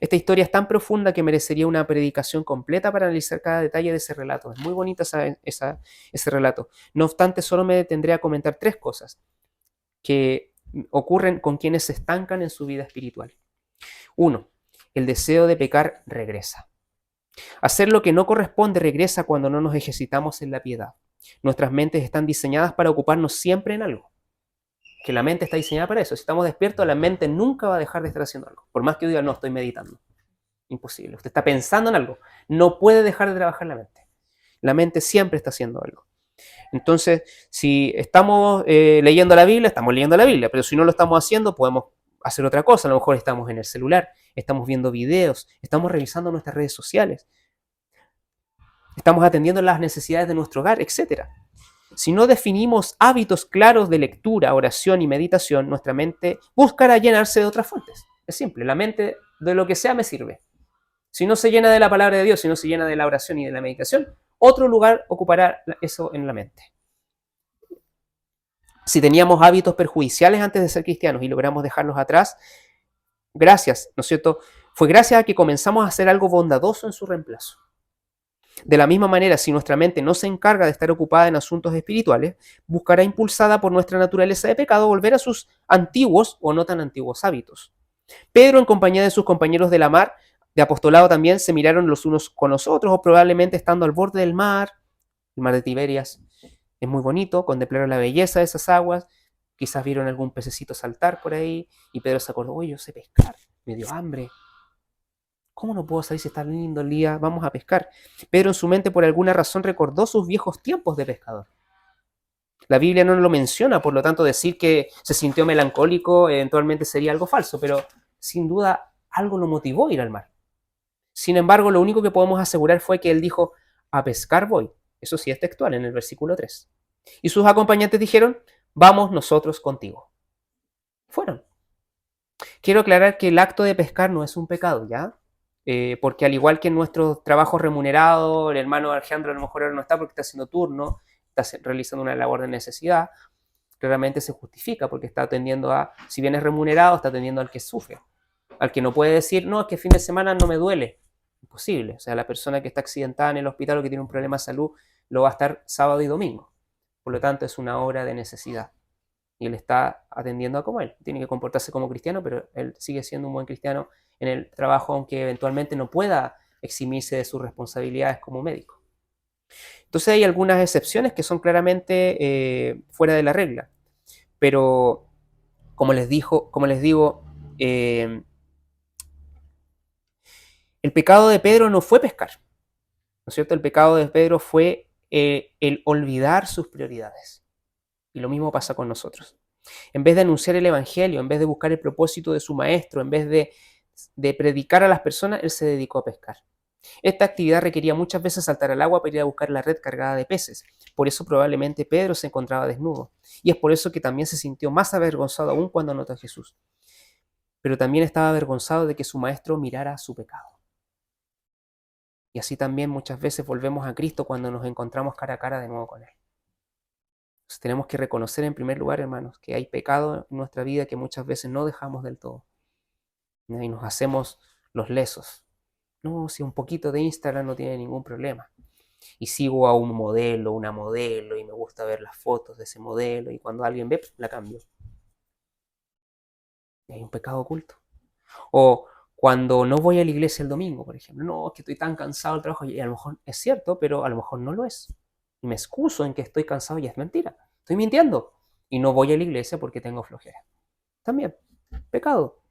Esta historia es tan profunda que merecería una predicación completa para analizar cada detalle de ese relato. Es muy bonito ese relato. No obstante, solo me detendré a comentar 3 cosas que ocurren con quienes se estancan en su vida espiritual. 1. El deseo de pecar regresa. Hacer lo que no corresponde regresa cuando no nos ejercitamos en la piedad. Nuestras mentes están diseñadas para ocuparnos siempre en algo. Que la mente está diseñada para eso. Si estamos despiertos, la mente nunca va a dejar de estar haciendo algo. Por más que diga, no, estoy meditando. Imposible. Usted está pensando en algo. No puede dejar de trabajar la mente. La mente siempre está haciendo algo. Entonces, si estamos leyendo la Biblia, estamos leyendo la Biblia. Pero si no lo estamos haciendo, podemos hacer otra cosa. A lo mejor estamos en el celular, estamos viendo videos, estamos revisando nuestras redes sociales, estamos atendiendo las necesidades de nuestro hogar, etc. Si no definimos hábitos claros de lectura, oración y meditación, nuestra mente buscará llenarse de otras fuentes. Es simple, la mente de lo que sea me sirve. Si no se llena de la palabra de Dios, si no se llena de la oración y de la meditación, otro lugar ocupará eso en la mente. Si teníamos hábitos perjudiciales antes de ser cristianos y logramos dejarlos atrás, gracias, ¿no es cierto? Fue gracias a que comenzamos a hacer algo bondadoso en su reemplazo. De la misma manera, si nuestra mente no se encarga de estar ocupada en asuntos espirituales, buscará impulsada por nuestra naturaleza de pecado volver a sus antiguos o no tan antiguos hábitos. Pedro, en compañía de sus compañeros de la mar, de apostolado también, se miraron los unos con los otros o probablemente estando al borde del mar, el mar de Tiberias. Es muy bonito, contemplaron la belleza de esas aguas, quizás vieron algún pececito saltar por ahí y Pedro se acordó, oye, yo sé pescar, me dio hambre. ¿Cómo no puedo saber si está lindo el día? Vamos a pescar. Pedro en su mente por alguna razón recordó sus viejos tiempos de pescador. La Biblia no lo menciona, por lo tanto decir que se sintió melancólico eventualmente sería algo falso, pero sin duda algo lo motivó a ir al mar. Sin embargo, lo único que podemos asegurar fue que él dijo, a pescar voy. Eso sí es textual en el versículo 3. Y sus acompañantes dijeron, vamos nosotros contigo. Fueron. Quiero aclarar que el acto de pescar no es un pecado, ¿ya? Porque al igual que en nuestros trabajos remunerados, el hermano Alejandro a lo mejor ahora no está porque está haciendo turno, está realizando una labor de necesidad, claramente se justifica porque está atendiendo a, si bien es remunerado, está atendiendo al que sufre, al que no puede decir, no, es que fin de semana no me duele. Imposible. O sea, la persona que está accidentada en el hospital o que tiene un problema de salud lo va a estar sábado y domingo. Por lo tanto, es una obra de necesidad. Y él está atendiendo a como él. Tiene que comportarse como cristiano, pero él sigue siendo un buen cristiano en el trabajo, aunque eventualmente no pueda eximirse de sus responsabilidades como médico. Entonces hay algunas excepciones que son claramente fuera de la regla. Pero, como les digo, el pecado de Pedro no fue pescar, ¿no es cierto? El pecado de Pedro fue el olvidar sus prioridades. Y lo mismo pasa con nosotros. En vez de anunciar el evangelio, en vez de buscar el propósito de su maestro, en vez de predicar a las personas, él se dedicó a pescar. Esta actividad requería muchas veces saltar al agua para ir a buscar la red cargada de peces. Por eso probablemente Pedro se encontraba desnudo. Y es por eso que también se sintió más avergonzado aún cuando notó a Jesús. Pero también estaba avergonzado de que su maestro mirara su pecado. Y así también muchas veces volvemos a Cristo cuando nos encontramos cara a cara de nuevo con Él. Entonces tenemos que reconocer en primer lugar, hermanos, que hay pecado en nuestra vida que muchas veces no dejamos del todo. Y nos hacemos los lesos. No, si un poquito de Instagram no tiene ningún problema. Y sigo a un modelo, una modelo, y me gusta ver las fotos de ese modelo, y cuando alguien ve, la cambio. Y hay un pecado oculto. O cuando no voy a la iglesia el domingo, por ejemplo. No, es que estoy tan cansado del trabajo, y a lo mejor es cierto, pero a lo mejor no lo es. Y me excuso en que estoy cansado y es mentira. Estoy mintiendo. Y no voy a la iglesia porque tengo flojera. También, pecado.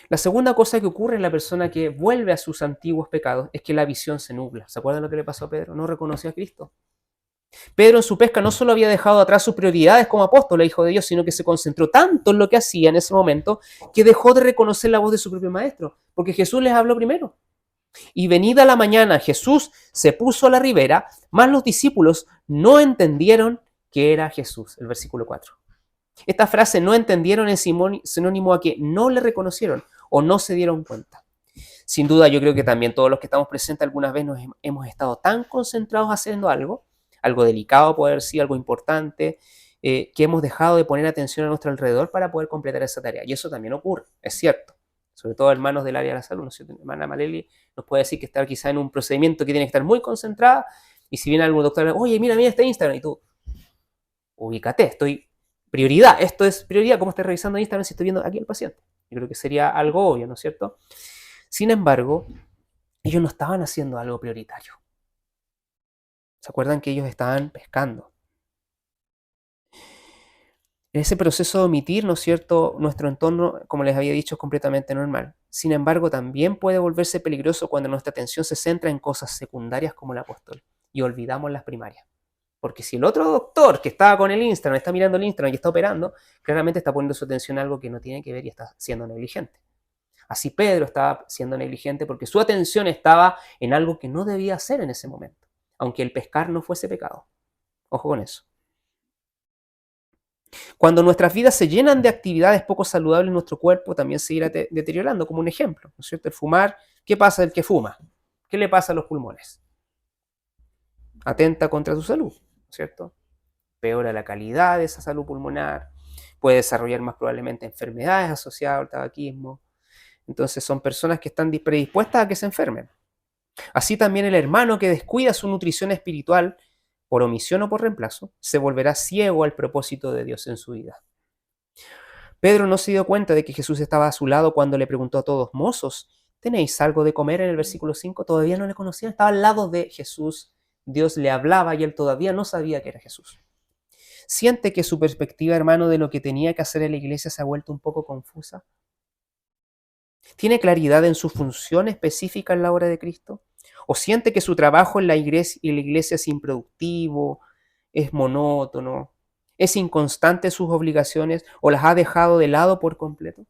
La segunda cosa que ocurre en la persona que vuelve a sus antiguos pecados es que la visión se nubla. ¿Se acuerdan lo que le pasó a Pedro? No reconoció a Cristo. Pedro en su pesca no solo había dejado atrás sus prioridades como apóstol e hijo de Dios, sino que se concentró tanto en lo que hacía en ese momento que dejó de reconocer la voz de su propio maestro, porque Jesús les habló primero. Y venida la mañana, Jesús se puso a la ribera, mas los discípulos no entendieron que era Jesús. El versículo 4. Esta frase no entendieron es sinónimo a que no le reconocieron o no se dieron cuenta. Sin duda, yo creo que también todos los que estamos presentes algunas veces nos hemos estado tan concentrados haciendo algo delicado, puede haber sido algo importante, que hemos dejado de poner atención a nuestro alrededor para poder completar esa tarea. Y eso también ocurre, es cierto. Sobre todo hermanos del área de la salud, ¿no es cierto? Hermana Maleli nos puede decir que está quizá en un procedimiento que tiene que estar muy concentrada, y si viene algún doctor, oye, mira este Instagram, y tú, ubícate, prioridad, esto es prioridad, ¿cómo estoy revisando Instagram si estoy viendo aquí al paciente? Yo creo que sería algo obvio, ¿no es cierto? Sin embargo, ellos no estaban haciendo algo prioritario. ¿Se acuerdan que ellos estaban pescando? En ese proceso de omitir, ¿no es cierto?, nuestro entorno, como les había dicho, es completamente normal. Sin embargo, también puede volverse peligroso cuando nuestra atención se centra en cosas secundarias como el apóstol y olvidamos las primarias. Porque si el otro doctor que estaba con el Instagram, está mirando el Instagram y está operando, claramente está poniendo su atención a algo que no tiene que ver y está siendo negligente. Así Pedro estaba siendo negligente porque su atención estaba en algo que no debía hacer en ese momento, aunque el pescar no fuese pecado. Ojo con eso. Cuando nuestras vidas se llenan de actividades poco saludables, nuestro cuerpo también se irá deteriorando, como un ejemplo, ¿no es cierto? El fumar, ¿qué pasa del que fuma? ¿Qué le pasa a los pulmones? Atenta contra tu salud, ¿no es cierto? Peora la calidad de esa salud pulmonar, puede desarrollar más probablemente enfermedades asociadas al tabaquismo. Entonces son personas que están predispuestas a que se enfermen. Así también el hermano que descuida su nutrición espiritual por omisión o por reemplazo, se volverá ciego al propósito de Dios en su vida. Pedro no se dio cuenta de que Jesús estaba a su lado cuando le preguntó a todos, mozos, ¿tenéis algo de comer? En el versículo 5, todavía no le conocían, estaba al lado de Jesús, Dios le hablaba y él todavía no sabía que era Jesús. ¿Siente que su perspectiva, hermano, de lo que tenía que hacer en la iglesia se ha vuelto un poco confusa? ¿Tiene claridad en su función específica en la obra de Cristo? ¿O siente que su trabajo en la iglesia es improductivo, es monótono, es inconstante en sus obligaciones o las ha dejado de lado por completo?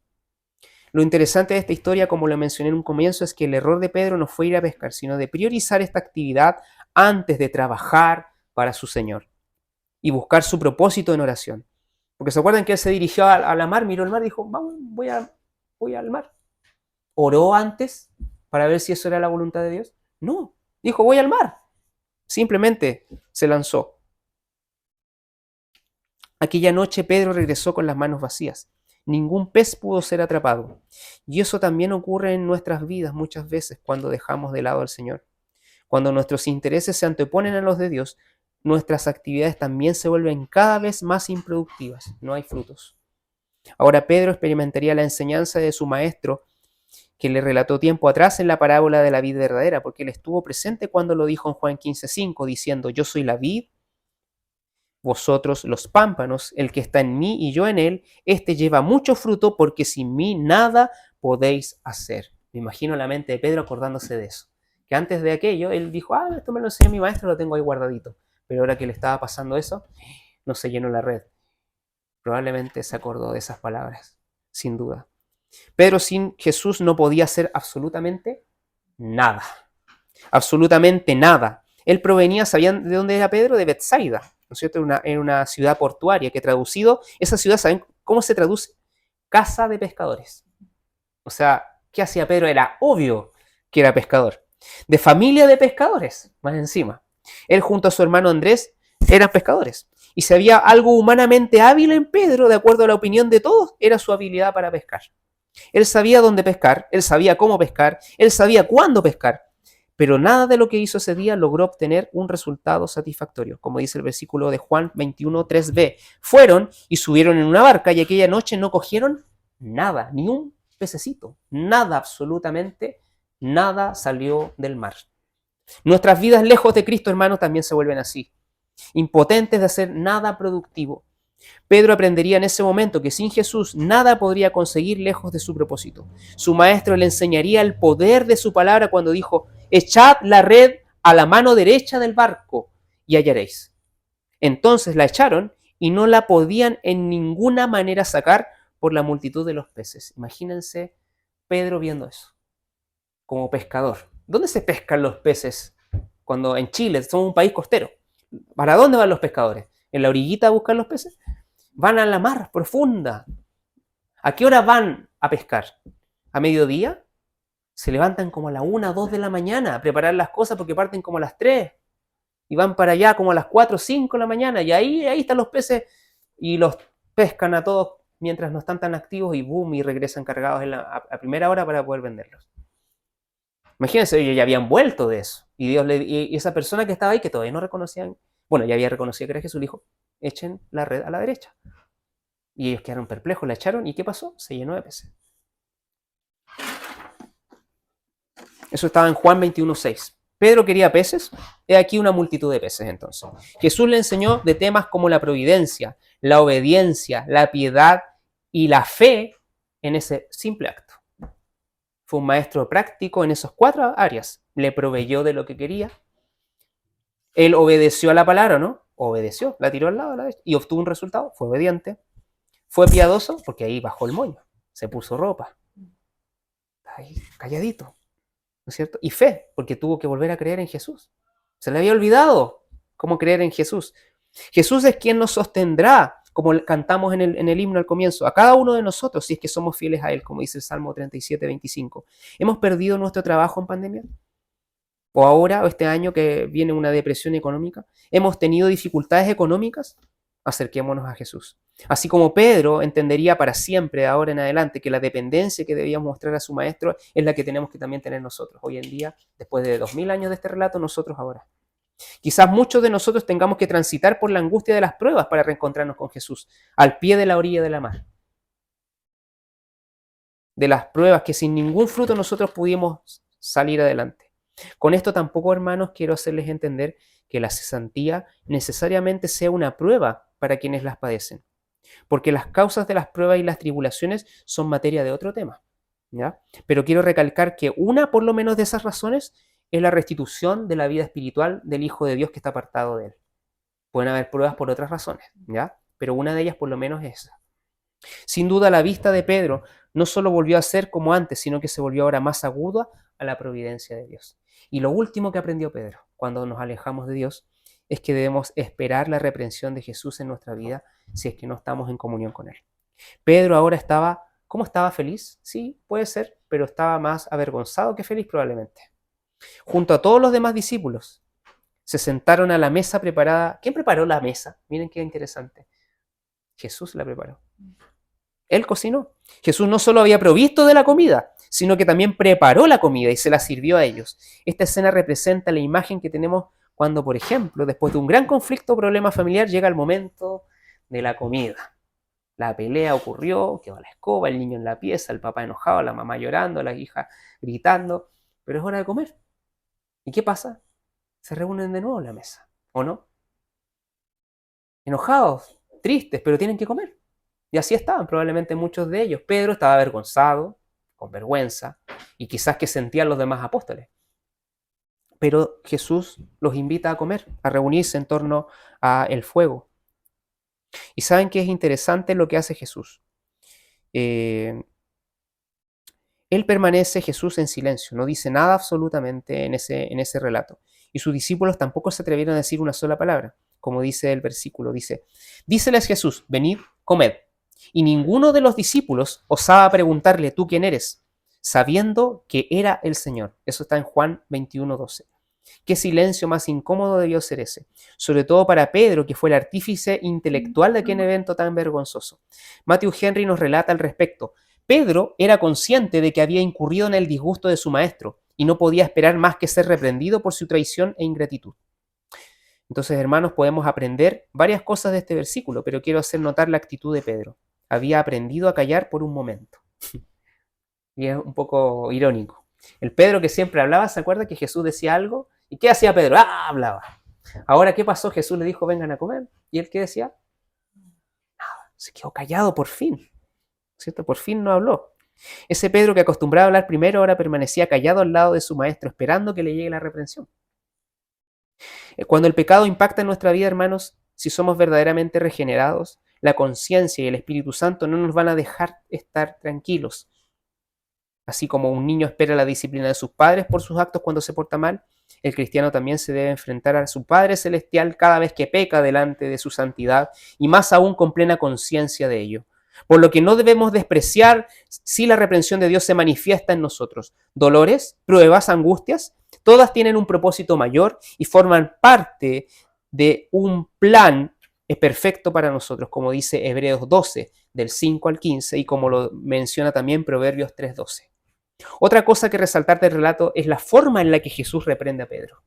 Lo interesante de esta historia, como lo mencioné en un comienzo, es que el error de Pedro no fue ir a pescar, sino de priorizar esta actividad antes de trabajar para su Señor y buscar su propósito en oración. Porque se acuerdan que él se dirigió a la mar, miró el mar y dijo, vamos, voy al mar. ¿Oró antes para ver si eso era la voluntad de Dios? No, dijo, voy al mar. Simplemente se lanzó. Aquella noche Pedro regresó con las manos vacías. Ningún pez pudo ser atrapado. Y eso también ocurre en nuestras vidas muchas veces cuando dejamos de lado al Señor. Cuando nuestros intereses se anteponen a los de Dios, nuestras actividades también se vuelven cada vez más improductivas. No hay frutos. Ahora Pedro experimentaría la enseñanza de su maestro que le relató tiempo atrás en la parábola de la vid verdadera, porque él estuvo presente cuando lo dijo en Juan 15:5, diciendo, yo soy la vid, vosotros los pámpanos, el que está en mí y yo en él, este lleva mucho fruto, porque sin mí nada podéis hacer. Me imagino la mente de Pedro acordándose de eso, que antes de aquello él dijo, esto me lo enseñó mi maestro, lo tengo ahí guardadito, pero ahora que le estaba pasando eso, no se llenó la red. Probablemente se acordó de esas palabras, sin duda. Pedro sin Jesús no podía hacer absolutamente nada. Absolutamente nada. Él provenía, ¿sabían de dónde era Pedro? De Bethsaida, ¿no es cierto? Era una ciudad portuaria que traducido, esa ciudad, ¿saben cómo se traduce? Casa de pescadores. O sea, ¿qué hacía Pedro? Era obvio que era pescador. De familia de pescadores, más encima. Él junto a su hermano Andrés eran pescadores. Y si había algo humanamente hábil en Pedro, de acuerdo a la opinión de todos, era su habilidad para pescar. Él sabía dónde pescar, él sabía cómo pescar, él sabía cuándo pescar, pero nada de lo que hizo ese día logró obtener un resultado satisfactorio. Como dice el versículo de Juan 21:3b, fueron y subieron en una barca y aquella noche no cogieron nada, ni un pececito, nada, absolutamente nada salió del mar. Nuestras vidas lejos de Cristo, hermanos, también se vuelven así, impotentes de hacer nada productivo. Pedro aprendería en ese momento que sin Jesús nada podría conseguir lejos de su propósito. Su maestro le enseñaría el poder de su palabra cuando dijo, echad la red a la mano derecha del barco y hallaréis. Entonces la echaron y no la podían en ninguna manera sacar por la multitud de los peces. Imagínense Pedro viendo eso, como pescador. ¿Dónde se pescan los peces? Cuando en Chile somos un país costero. ¿Para dónde van los pescadores? ¿En la orillita a buscar los peces? Van a la mar profunda. ¿A qué hora van a pescar? ¿A mediodía? Se levantan como a la 1, 2 de la mañana a preparar las cosas porque parten como a las 3. Y van para allá como a las 4, 5 de la mañana. Y ahí están los peces y los pescan a todos mientras no están tan activos y boom, y regresan cargados a primera hora para poder venderlos. Imagínense, ellos ya habían vuelto de eso. Y esa persona que estaba ahí, que todavía no reconocían, bueno, ya había reconocido que era Jesús, le dijo, echen la red a la derecha. Y ellos quedaron perplejos, la echaron, ¿y qué pasó? Se llenó de peces. Eso estaba en Juan 21:6. Pedro quería peces, he aquí una multitud de peces entonces. Jesús le enseñó de temas como la providencia, la obediencia, la piedad y la fe en ese simple acto. Fue un maestro práctico en esas 4 áreas. Le proveyó de lo que quería. Él obedeció a la palabra, ¿no? Obedeció, la tiró al lado y obtuvo un resultado. Fue obediente. Fue piadoso porque ahí bajó el moño. Se puso ropa. Ahí, calladito. ¿No es cierto? Y fe, porque tuvo que volver a creer en Jesús. Se le había olvidado cómo creer en Jesús. Jesús es quien nos sostendrá, como cantamos en el himno al comienzo, a cada uno de nosotros, si es que somos fieles a Él, como dice el Salmo 37:25. ¿Hemos perdido nuestro trabajo en pandemia? ¿O ahora, o este año que viene una depresión económica? ¿Hemos tenido dificultades económicas? Acerquémonos a Jesús. Así como Pedro entendería para siempre, de ahora en adelante, que la dependencia que debíamos mostrar a su maestro es la que tenemos que también tener nosotros. Hoy en día, después de 2000 años de este relato, nosotros ahora. Quizás muchos de nosotros tengamos que transitar por la angustia de las pruebas para reencontrarnos con Jesús, al pie de la orilla de la mar. De las pruebas que sin ningún fruto nosotros pudimos salir adelante. Con esto tampoco, hermanos, quiero hacerles entender que la cesantía necesariamente sea una prueba para quienes las padecen, porque las causas de las pruebas y las tribulaciones son materia de otro tema, ¿ya? Pero quiero recalcar que una, por lo menos, de esas razones es la restitución de la vida espiritual del Hijo de Dios que está apartado de Él. Pueden haber pruebas por otras razones, ¿ya? Pero una de ellas, por lo menos, es esa. Sin duda, la vista de Pedro no solo volvió a ser como antes, sino que se volvió ahora más aguda a la providencia de Dios. Y lo último que aprendió Pedro cuando nos alejamos de Dios es que debemos esperar la reprensión de Jesús en nuestra vida si es que no estamos en comunión con Él. Pedro ahora estaba, ¿cómo estaba feliz? Sí, puede ser, pero estaba más avergonzado que feliz probablemente. Junto a todos los demás discípulos, se sentaron a la mesa preparada. ¿Quién preparó la mesa? Miren qué interesante. Jesús la preparó. Él cocinó. Jesús no solo había provisto de la comida, sino que también preparó la comida y se la sirvió a ellos. Esta escena representa la imagen que tenemos cuando, por ejemplo, después de un gran conflicto o problema familiar, llega el momento de la comida. La pelea ocurrió, quedó la escoba, el niño en la pieza, el papá enojado, la mamá llorando, la hija gritando, pero es hora de comer. ¿Y qué pasa? Se reúnen de nuevo en la mesa, ¿o no? Enojados, tristes, pero tienen que comer. Y así estaban probablemente muchos de ellos. Pedro estaba avergonzado, con vergüenza, y quizás que sentían los demás apóstoles. Pero Jesús los invita a comer, a reunirse en torno al fuego. Y saben que es interesante lo que hace Jesús. Él permanece, Jesús, en silencio, no dice nada absolutamente en ese relato. Y sus discípulos tampoco se atrevieron a decir una sola palabra, como dice el versículo. Díceles Jesús, venid, comed. Y ninguno de los discípulos osaba preguntarle, ¿tú quién eres? Sabiendo que era el Señor. Eso está en Juan 21:12. Qué silencio más incómodo debió ser ese, sobre todo para Pedro, que fue el artífice intelectual de aquel evento tan vergonzoso. Matthew Henry nos relata al respecto. Pedro era consciente de que había incurrido en el disgusto de su maestro y no podía esperar más que ser reprendido por su traición e ingratitud. Entonces, hermanos, podemos aprender varias cosas de este versículo, pero quiero hacer notar la actitud de Pedro. Había aprendido a callar por un momento. Y es un poco irónico. El Pedro que siempre hablaba, ¿se acuerda que Jesús decía algo? ¿Y qué hacía Pedro? ¡Ah! Hablaba. Ahora, ¿qué pasó? Jesús le dijo, vengan a comer. ¿Y él qué decía? Nada. Se quedó callado por fin. ¿Cierto? Por fin no habló. Ese Pedro que acostumbraba a hablar primero ahora permanecía callado al lado de su maestro, esperando que le llegue la reprensión. Cuando el pecado impacta en nuestra vida, hermanos, si somos verdaderamente regenerados, la conciencia y el Espíritu Santo no nos van a dejar estar tranquilos. Así como un niño espera la disciplina de sus padres por sus actos cuando se porta mal, el cristiano también se debe enfrentar a su Padre Celestial cada vez que peca delante de su santidad y más aún con plena conciencia de ello. Por lo que no debemos despreciar si la reprensión de Dios se manifiesta en nosotros. Dolores, pruebas, angustias, todas tienen un propósito mayor y forman parte de un plan perfecto para nosotros, como dice Hebreos 12, del 5 al 15, y como lo menciona también Proverbios 3:12. Otra cosa que resaltar del relato es la forma en la que Jesús reprende a Pedro.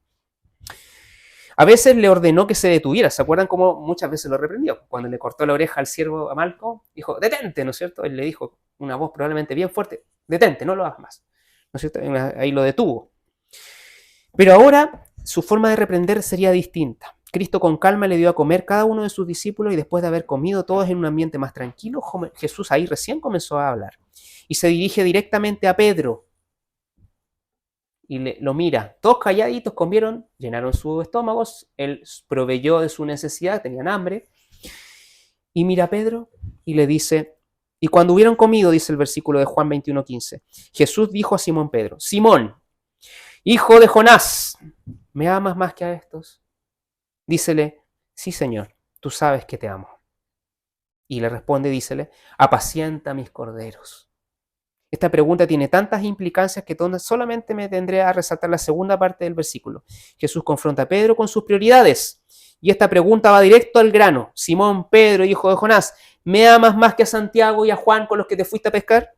A veces le ordenó que se detuviera. ¿Se acuerdan cómo muchas veces lo reprendió? Cuando le cortó la oreja al siervo a Malco, dijo, detente, ¿no es cierto? Él le dijo una voz probablemente bien fuerte, detente, no lo hagas más. ¿No es cierto? Ahí lo detuvo. Pero ahora su forma de reprender sería distinta. Cristo con calma le dio a comer cada uno de sus discípulos y después de haber comido todos en un ambiente más tranquilo, Jesús ahí recién comenzó a hablar. Y se dirige directamente a Pedro y lo mira. Todos calladitos comieron, llenaron sus estómagos, él proveyó de su necesidad, tenían hambre. Y mira a Pedro y le dice, y cuando hubieron comido, dice el versículo de Juan 21:15, Jesús dijo a Simón Pedro, Simón, hijo de Jonás, ¿me amas más que a estos? Dícele, sí, Señor, tú sabes que te amo. Y le responde, dícele, apacienta mis corderos. Esta pregunta tiene tantas implicancias que solamente me tendré a resaltar la segunda parte del versículo. Jesús confronta a Pedro con sus prioridades. Y esta pregunta va directo al grano. Simón, Pedro, hijo de Jonás, ¿me amas más que a Santiago y a Juan con los que te fuiste a pescar?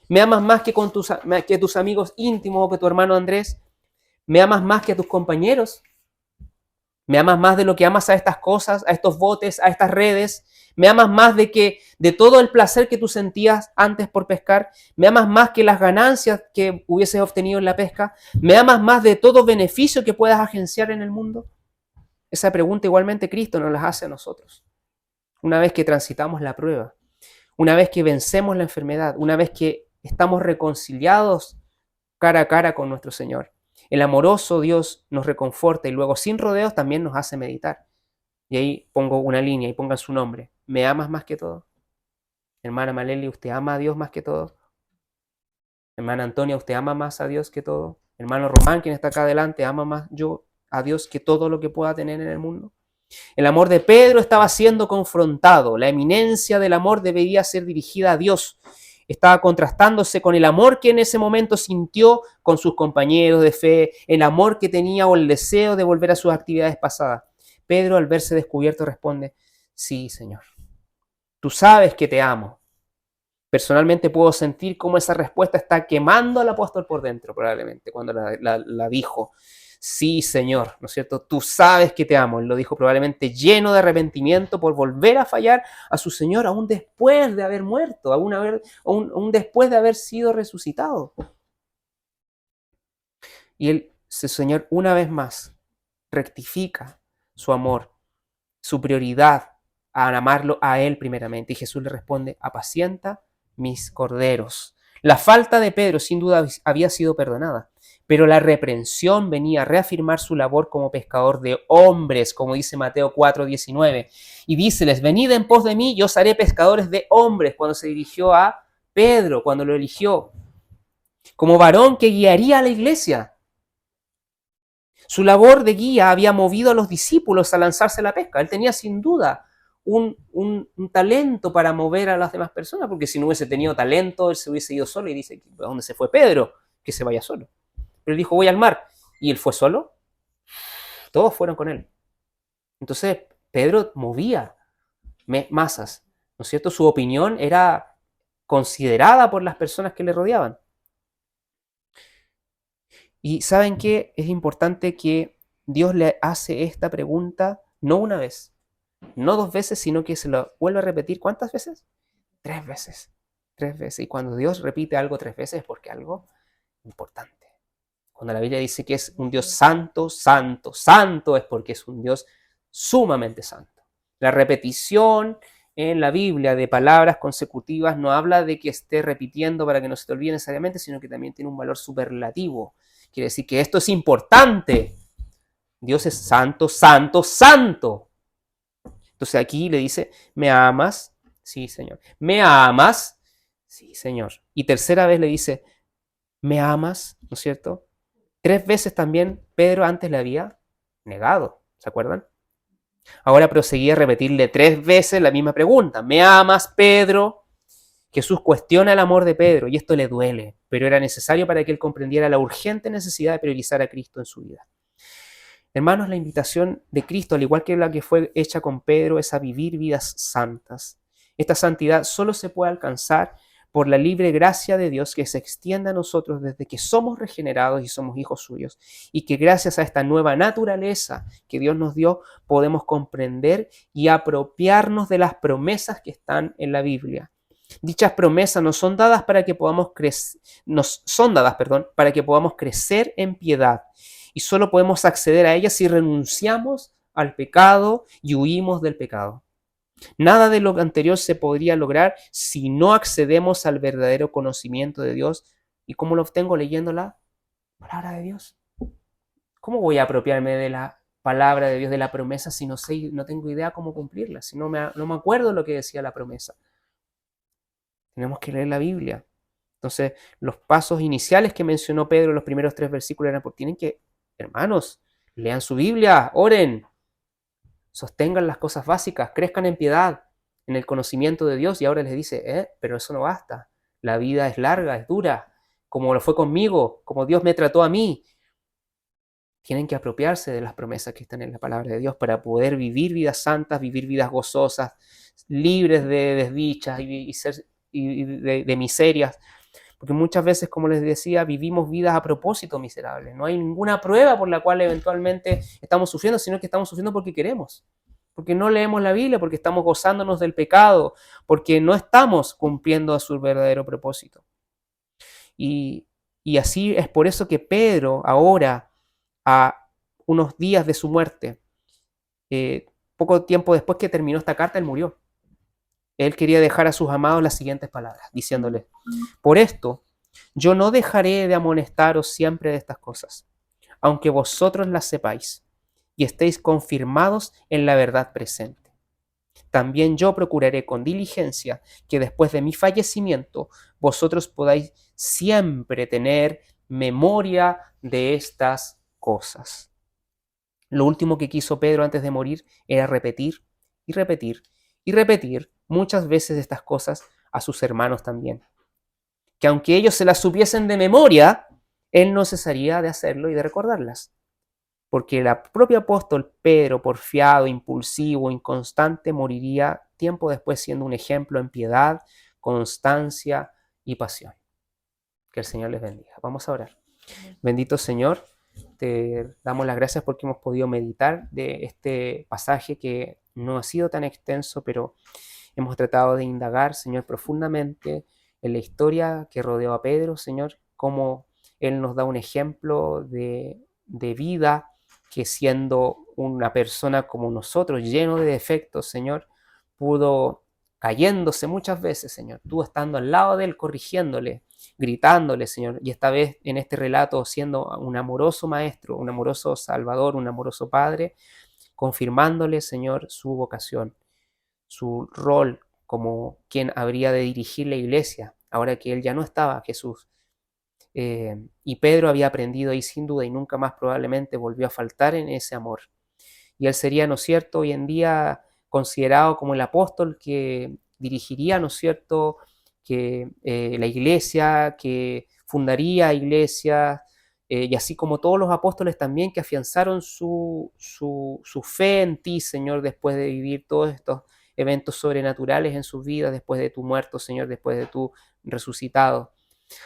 ¿Me amas más que tus amigos íntimos o que tu hermano Andrés? ¿Me amas más que a tus compañeros? ¿Me amas más de lo que amas a estas cosas, a estos botes, a estas redes? ¿Me amas más de todo el placer que tú sentías antes por pescar? ¿Me amas más que las ganancias que hubieses obtenido en la pesca? ¿Me amas más de todo beneficio que puedas agenciar en el mundo? Esa pregunta igualmente Cristo nos las hace a nosotros. Una vez que transitamos la prueba, una vez que vencemos la enfermedad, una vez que estamos reconciliados cara a cara con nuestro Señor. El amoroso Dios nos reconforta y luego sin rodeos también nos hace meditar. Y ahí pongo una línea y pongan su nombre. ¿Me amas más que todo? Hermana Maleli, ¿usted ama a Dios más que todo? Hermana Antonia, ¿usted ama más a Dios que todo? Hermano Román, quien está acá adelante, ¿ama más yo a Dios que todo lo que pueda tener en el mundo? El amor de Pedro estaba siendo confrontado. La eminencia del amor debería ser dirigida a Dios. Estaba contrastándose con el amor que en ese momento sintió con sus compañeros de fe, el amor que tenía o el deseo de volver a sus actividades pasadas. Pedro, al verse descubierto, responde: sí, Señor, tú sabes que te amo. Personalmente puedo sentir cómo esa respuesta está quemando al apóstol por dentro, probablemente, cuando la dijo. Sí, Señor, ¿no es cierto? Tú sabes que te amo. Él lo dijo probablemente lleno de arrepentimiento por volver a fallar a su Señor aún después de haber muerto, aún después de haber sido resucitado. Y ese Señor, una vez más, rectifica su amor, su prioridad a amarlo a Él primeramente. Y Jesús le responde: apacienta mis corderos. La falta de Pedro sin duda había sido perdonada, pero la reprensión venía a reafirmar su labor como pescador de hombres, como dice Mateo 4:19. Y díceles: venid en pos de mí y os haré pescadores de hombres, cuando se dirigió a Pedro, cuando lo eligió como varón que guiaría a la iglesia. Su labor de guía había movido a los discípulos a lanzarse a la pesca. Él tenía sin duda un talento para mover a las demás personas, porque si no hubiese tenido talento, él se hubiese ido solo y dice: ¿a dónde se fue Pedro? Que se vaya solo. Pero él dijo: voy al mar. ¿Y él fue solo? Todos fueron con él. Entonces, Pedro movía masas, ¿no es cierto? Su opinión era considerada por las personas que le rodeaban. Y ¿saben qué? Es importante que Dios le hace esta pregunta no una vez, no 2 veces, sino que se lo vuelve a repetir. ¿Cuántas veces? 3 veces. 3 veces. Y cuando Dios repite algo 3 veces es porque algo importante. Cuando la Biblia dice que es un Dios santo, santo, santo, es porque es un Dios sumamente santo. La repetición en la Biblia de palabras consecutivas no habla de que esté repitiendo para que no se te olvide necesariamente, sino que también tiene un valor superlativo. Quiere decir que esto es importante. Dios es santo, santo, santo. Entonces aquí le dice: ¿me amas? Sí, Señor. ¿Me amas? Sí, Señor. Y tercera vez le dice: ¿me amas? ¿No es cierto? 3 veces también Pedro antes le había negado, ¿se acuerdan? Ahora proseguía a repetirle 3 veces la misma pregunta: ¿me amas, Pedro? Jesús cuestiona el amor de Pedro y esto le duele, pero era necesario para que él comprendiera la urgente necesidad de priorizar a Cristo en su vida. Hermanos, la invitación de Cristo, al igual que la que fue hecha con Pedro, es a vivir vidas santas. Esta santidad solo se puede alcanzar por la libre gracia de Dios que se extiende a nosotros desde que somos regenerados y somos hijos suyos, y que gracias a esta nueva naturaleza que Dios nos dio, podemos comprender y apropiarnos de las promesas que están en la Biblia. Dichas promesas nos son dadas para que podamos para que podamos crecer en piedad, y solo podemos acceder a ellas si renunciamos al pecado y huimos del pecado. Nada de lo anterior se podría lograr si no accedemos al verdadero conocimiento de Dios. ¿Y cómo lo obtengo? Leyendo la palabra de Dios. ¿Cómo voy a apropiarme de la palabra de Dios, de la promesa, si no sé, no tengo idea cómo cumplirla, si no me acuerdo lo que decía la promesa? Tenemos que leer la Biblia. Entonces, los pasos iniciales que mencionó Pedro en los primeros 3 versículos eran porque tienen que, hermanos, lean su Biblia, oren, sostengan las cosas básicas, crezcan en piedad, en el conocimiento de Dios. Y ahora les dice: pero eso no basta. La vida es larga, es dura, como lo fue conmigo, como Dios me trató a mí. Tienen que apropiarse de las promesas que están en la palabra de Dios para poder vivir vidas santas, vivir vidas gozosas, libres de desdichas y de miserias. Porque muchas veces, como les decía, vivimos vidas a propósito miserables. No hay ninguna prueba por la cual eventualmente estamos sufriendo, sino que estamos sufriendo porque queremos. Porque no leemos la Biblia, porque estamos gozándonos del pecado, porque no estamos cumpliendo a su verdadero propósito. Y así es por eso que Pedro, ahora, a unos días de su muerte, poco tiempo después que terminó esta carta, él murió. Él quería dejar a sus amados las siguientes palabras, diciéndoles: por esto, yo no dejaré de amonestaros siempre de estas cosas, aunque vosotros las sepáis y estéis confirmados en la verdad presente. también yo procuraré con diligencia que después de mi fallecimiento vosotros podáis siempre tener memoria de estas cosas. Lo último que quiso Pedro antes de morir era repetir y repetir y repetir muchas veces estas cosas a sus hermanos también. Que aunque ellos se las supiesen de memoria, él no cesaría de hacerlo y de recordarlas. Porque el propio apóstol Pedro, porfiado, impulsivo, inconstante, moriría tiempo después siendo un ejemplo en piedad, constancia y pasión. Que el Señor les bendiga. Vamos a orar. Bendito Señor, te damos las gracias porque hemos podido meditar de este pasaje que no ha sido tan extenso, pero hemos tratado de indagar, Señor, profundamente en la historia que rodeó a Pedro, Señor, cómo Él nos da un ejemplo de vida que siendo una persona como nosotros, lleno de defectos, Señor, pudo cayéndose muchas veces, Señor, tú estando al lado de Él, corrigiéndole, gritándole, Señor, y esta vez en este relato siendo un amoroso maestro, un amoroso salvador, un amoroso padre, confirmándole, Señor, su vocación, su rol como quien habría de dirigir la iglesia, ahora que él ya no estaba, Jesús. Y Pedro había aprendido ahí sin duda y nunca más probablemente volvió a faltar en ese amor. Y él sería, ¿no es cierto?, hoy en día considerado como el apóstol que dirigiría, ¿no es cierto?, que la iglesia, que fundaría iglesias, y así como todos los apóstoles también que afianzaron su fe en ti, Señor, después de vivir todos estos eventos sobrenaturales en sus vidas, después de tu muerto, Señor, después de tu resucitado.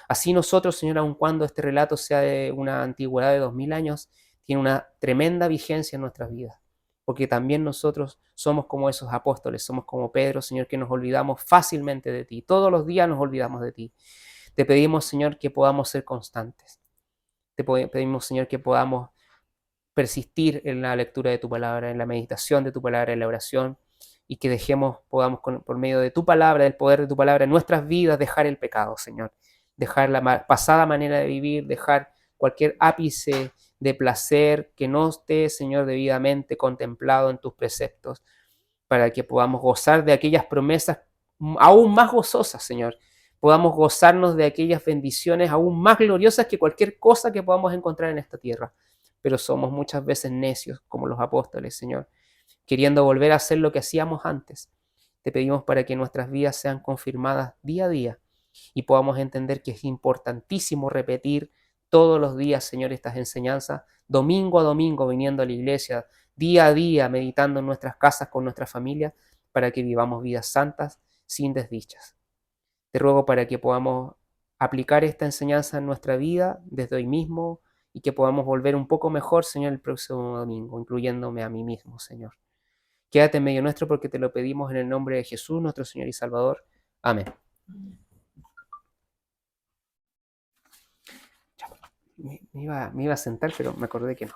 Así nosotros, Señor, aun cuando este relato sea de una antigüedad de 2000 años, tiene una tremenda vigencia en nuestras vidas, porque también nosotros somos como esos apóstoles, somos como Pedro, Señor, que nos olvidamos fácilmente de ti, todos los días nos olvidamos de ti. Te pedimos, Señor, que podamos ser constantes. Te pedimos, Señor, que podamos persistir en la lectura de tu palabra, en la meditación de tu palabra, en la oración, y que podamos por medio de tu palabra, del poder de tu palabra en nuestras vidas, dejar el pecado, Señor. Dejar la pasada manera de vivir, dejar cualquier ápice de placer que no esté, Señor, debidamente contemplado en tus preceptos, para que podamos gozar de aquellas promesas aún más gozosas, Señor. Podamos gozarnos de aquellas bendiciones aún más gloriosas que cualquier cosa que podamos encontrar en esta tierra. Pero somos muchas veces necios, como los apóstoles, Señor, queriendo volver a hacer lo que hacíamos antes. Te pedimos para que nuestras vidas sean confirmadas día a día y podamos entender que es importantísimo repetir todos los días, Señor, estas enseñanzas, domingo a domingo, viniendo a la iglesia, día a día, meditando en nuestras casas con nuestra familia, para que vivamos vidas santas sin desdichas. Te ruego para que podamos aplicar esta enseñanza en nuestra vida desde hoy mismo y que podamos volver un poco mejor, Señor, el próximo domingo, incluyéndome a mí mismo, Señor. Quédate en medio nuestro porque te lo pedimos en el nombre de Jesús, nuestro Señor y Salvador. Amén. Me iba a sentar, pero me acordé que no.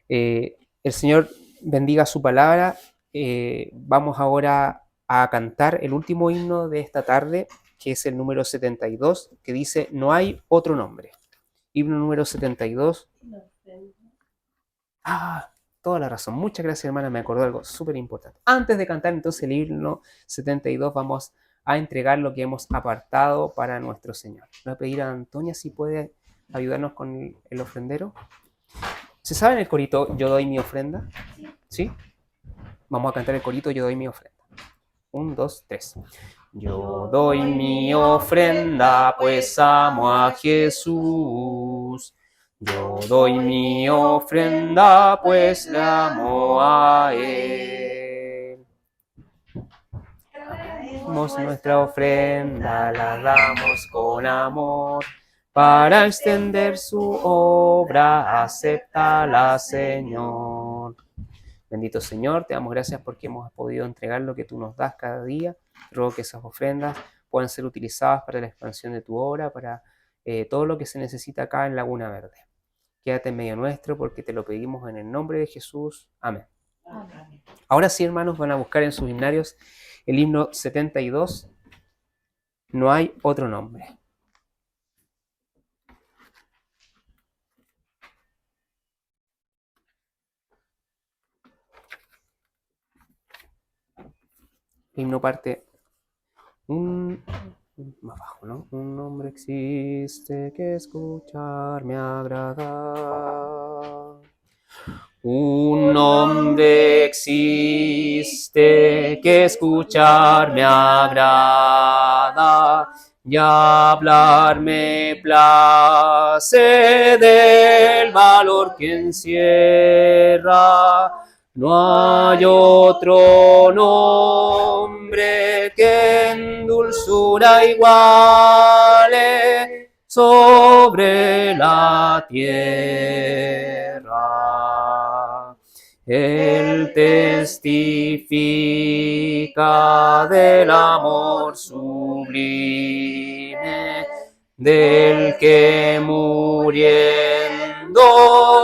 El Señor bendiga su palabra. Vamos ahora a cantar el último himno de esta tarde, que es el número 72, que dice: No hay otro nombre. Himno número 72. Toda la razón. Muchas gracias, hermana. Me acordó algo súper importante. Antes de cantar entonces el himno 72, vamos a entregar lo que hemos apartado para nuestro Señor. Voy a pedir a Antonia si puede ayudarnos con el ofrendero. ¿Se sabe en el corito Yo doy mi ofrenda? ¿Sí? Vamos a cantar el corito Yo doy mi ofrenda. 1, 2, 3. Yo doy mi ofrenda, pues amo a Jesús. Yo doy mi ofrenda, pues le amo a Él. Traemos nuestra ofrenda, la damos con amor. Para extender su obra, acéptala, Señor. Bendito Señor, te damos gracias porque hemos podido entregar lo que tú nos das cada día. Ruego que esas ofrendas puedan ser utilizadas para la expansión de tu obra, para todo lo que se necesita acá en Laguna Verde. Quédate en medio nuestro porque te lo pedimos en el nombre de Jesús. Amén. Amén. Ahora sí, hermanos, van a buscar en sus himnarios el himno 72. No hay otro nombre. El himno parte más bajo, ¿no? Un hombre existe que escuchar me agrada. Un hombre existe que escuchar me agrada y hablar me place del valor que encierra. No hay otro nombre que en dulzura iguale sobre la tierra. Él testifica del amor sublime, del que muriendo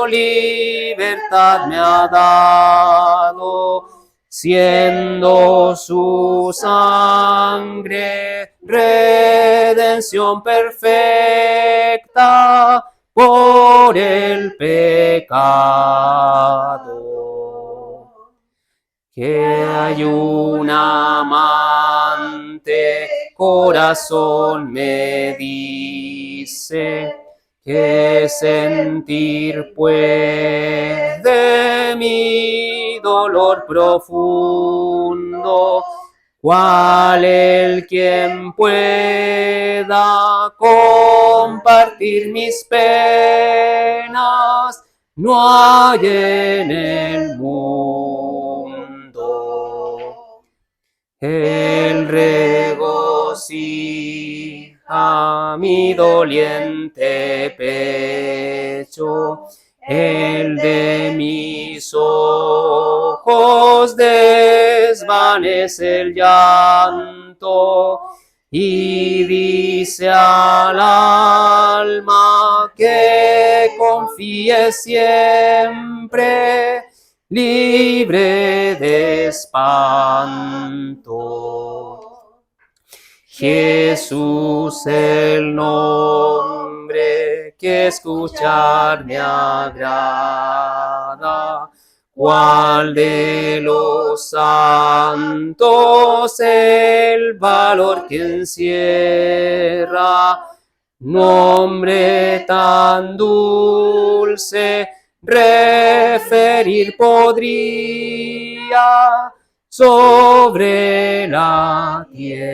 libertad me ha dado, siendo su sangre redención perfecta por el pecado. Que hay un amante, corazón me dice, que sentir puede mi dolor profundo, cual el quien pueda compartir mis penas, no hay en el mundo. El regocija mi doliente pecho, el de mis ojos desvanece el llanto y dice al alma que confíe siempre, libre de espanto. Jesús el nombre que escuchar me agrada, cuál de los santos el valor que encierra, nombre tan dulce referir podría sobre la tierra.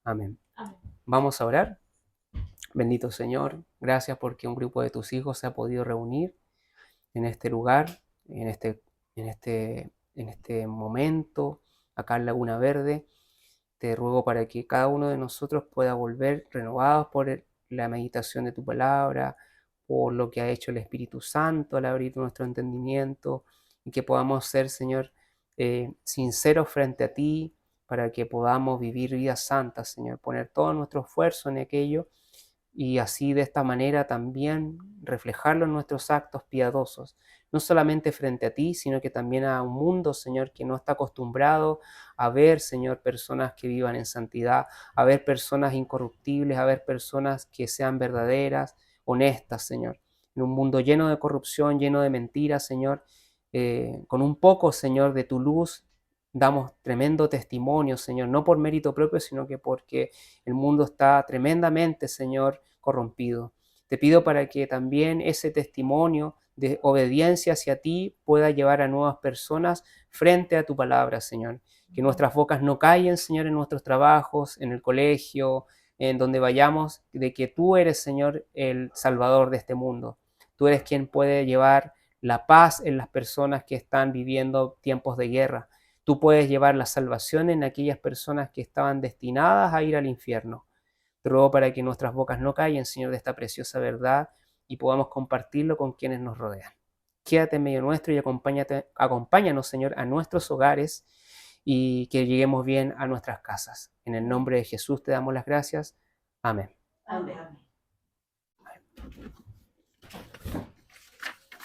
Amén. Amén. Vamos a orar. Bendito Señor, gracias porque un grupo de tus hijos se ha podido reunir en este lugar, en este momento, acá en Laguna Verde. Te ruego para que cada uno de nosotros pueda volver renovados por la meditación de tu palabra, por lo que ha hecho el Espíritu Santo al abrir nuestro entendimiento, y que podamos ser, Señor, sinceros frente a ti, para que podamos vivir vidas santas, Señor, poner todo nuestro esfuerzo en aquello, y así de esta manera también reflejarlo en nuestros actos piadosos, no solamente frente a ti, sino que también a un mundo, Señor, que no está acostumbrado a ver, Señor, personas que vivan en santidad, a ver personas incorruptibles, a ver personas que sean verdaderas, honestas, Señor. En un mundo lleno de corrupción, lleno de mentiras, Señor, con un poco, Señor, de tu luz, damos tremendo testimonio, Señor, no por mérito propio, sino que porque el mundo está tremendamente, Señor, corrompido. Te pido para que también ese testimonio de obediencia hacia ti pueda llevar a nuevas personas frente a tu palabra, Señor. Que nuestras bocas no callen, Señor, en nuestros trabajos, en el colegio, en donde vayamos, de que tú eres, Señor, el Salvador de este mundo. Tú eres quien puede llevar la paz en las personas que están viviendo tiempos de guerra. Tú puedes llevar la salvación en aquellas personas que estaban destinadas a ir al infierno. Te ruego para que nuestras bocas no callen, Señor, de esta preciosa verdad y podamos compartirlo con quienes nos rodean. Quédate en medio nuestro y acompáñanos, Señor, a nuestros hogares y que lleguemos bien a nuestras casas. En el nombre de Jesús te damos las gracias. Amén. Amén. Amén.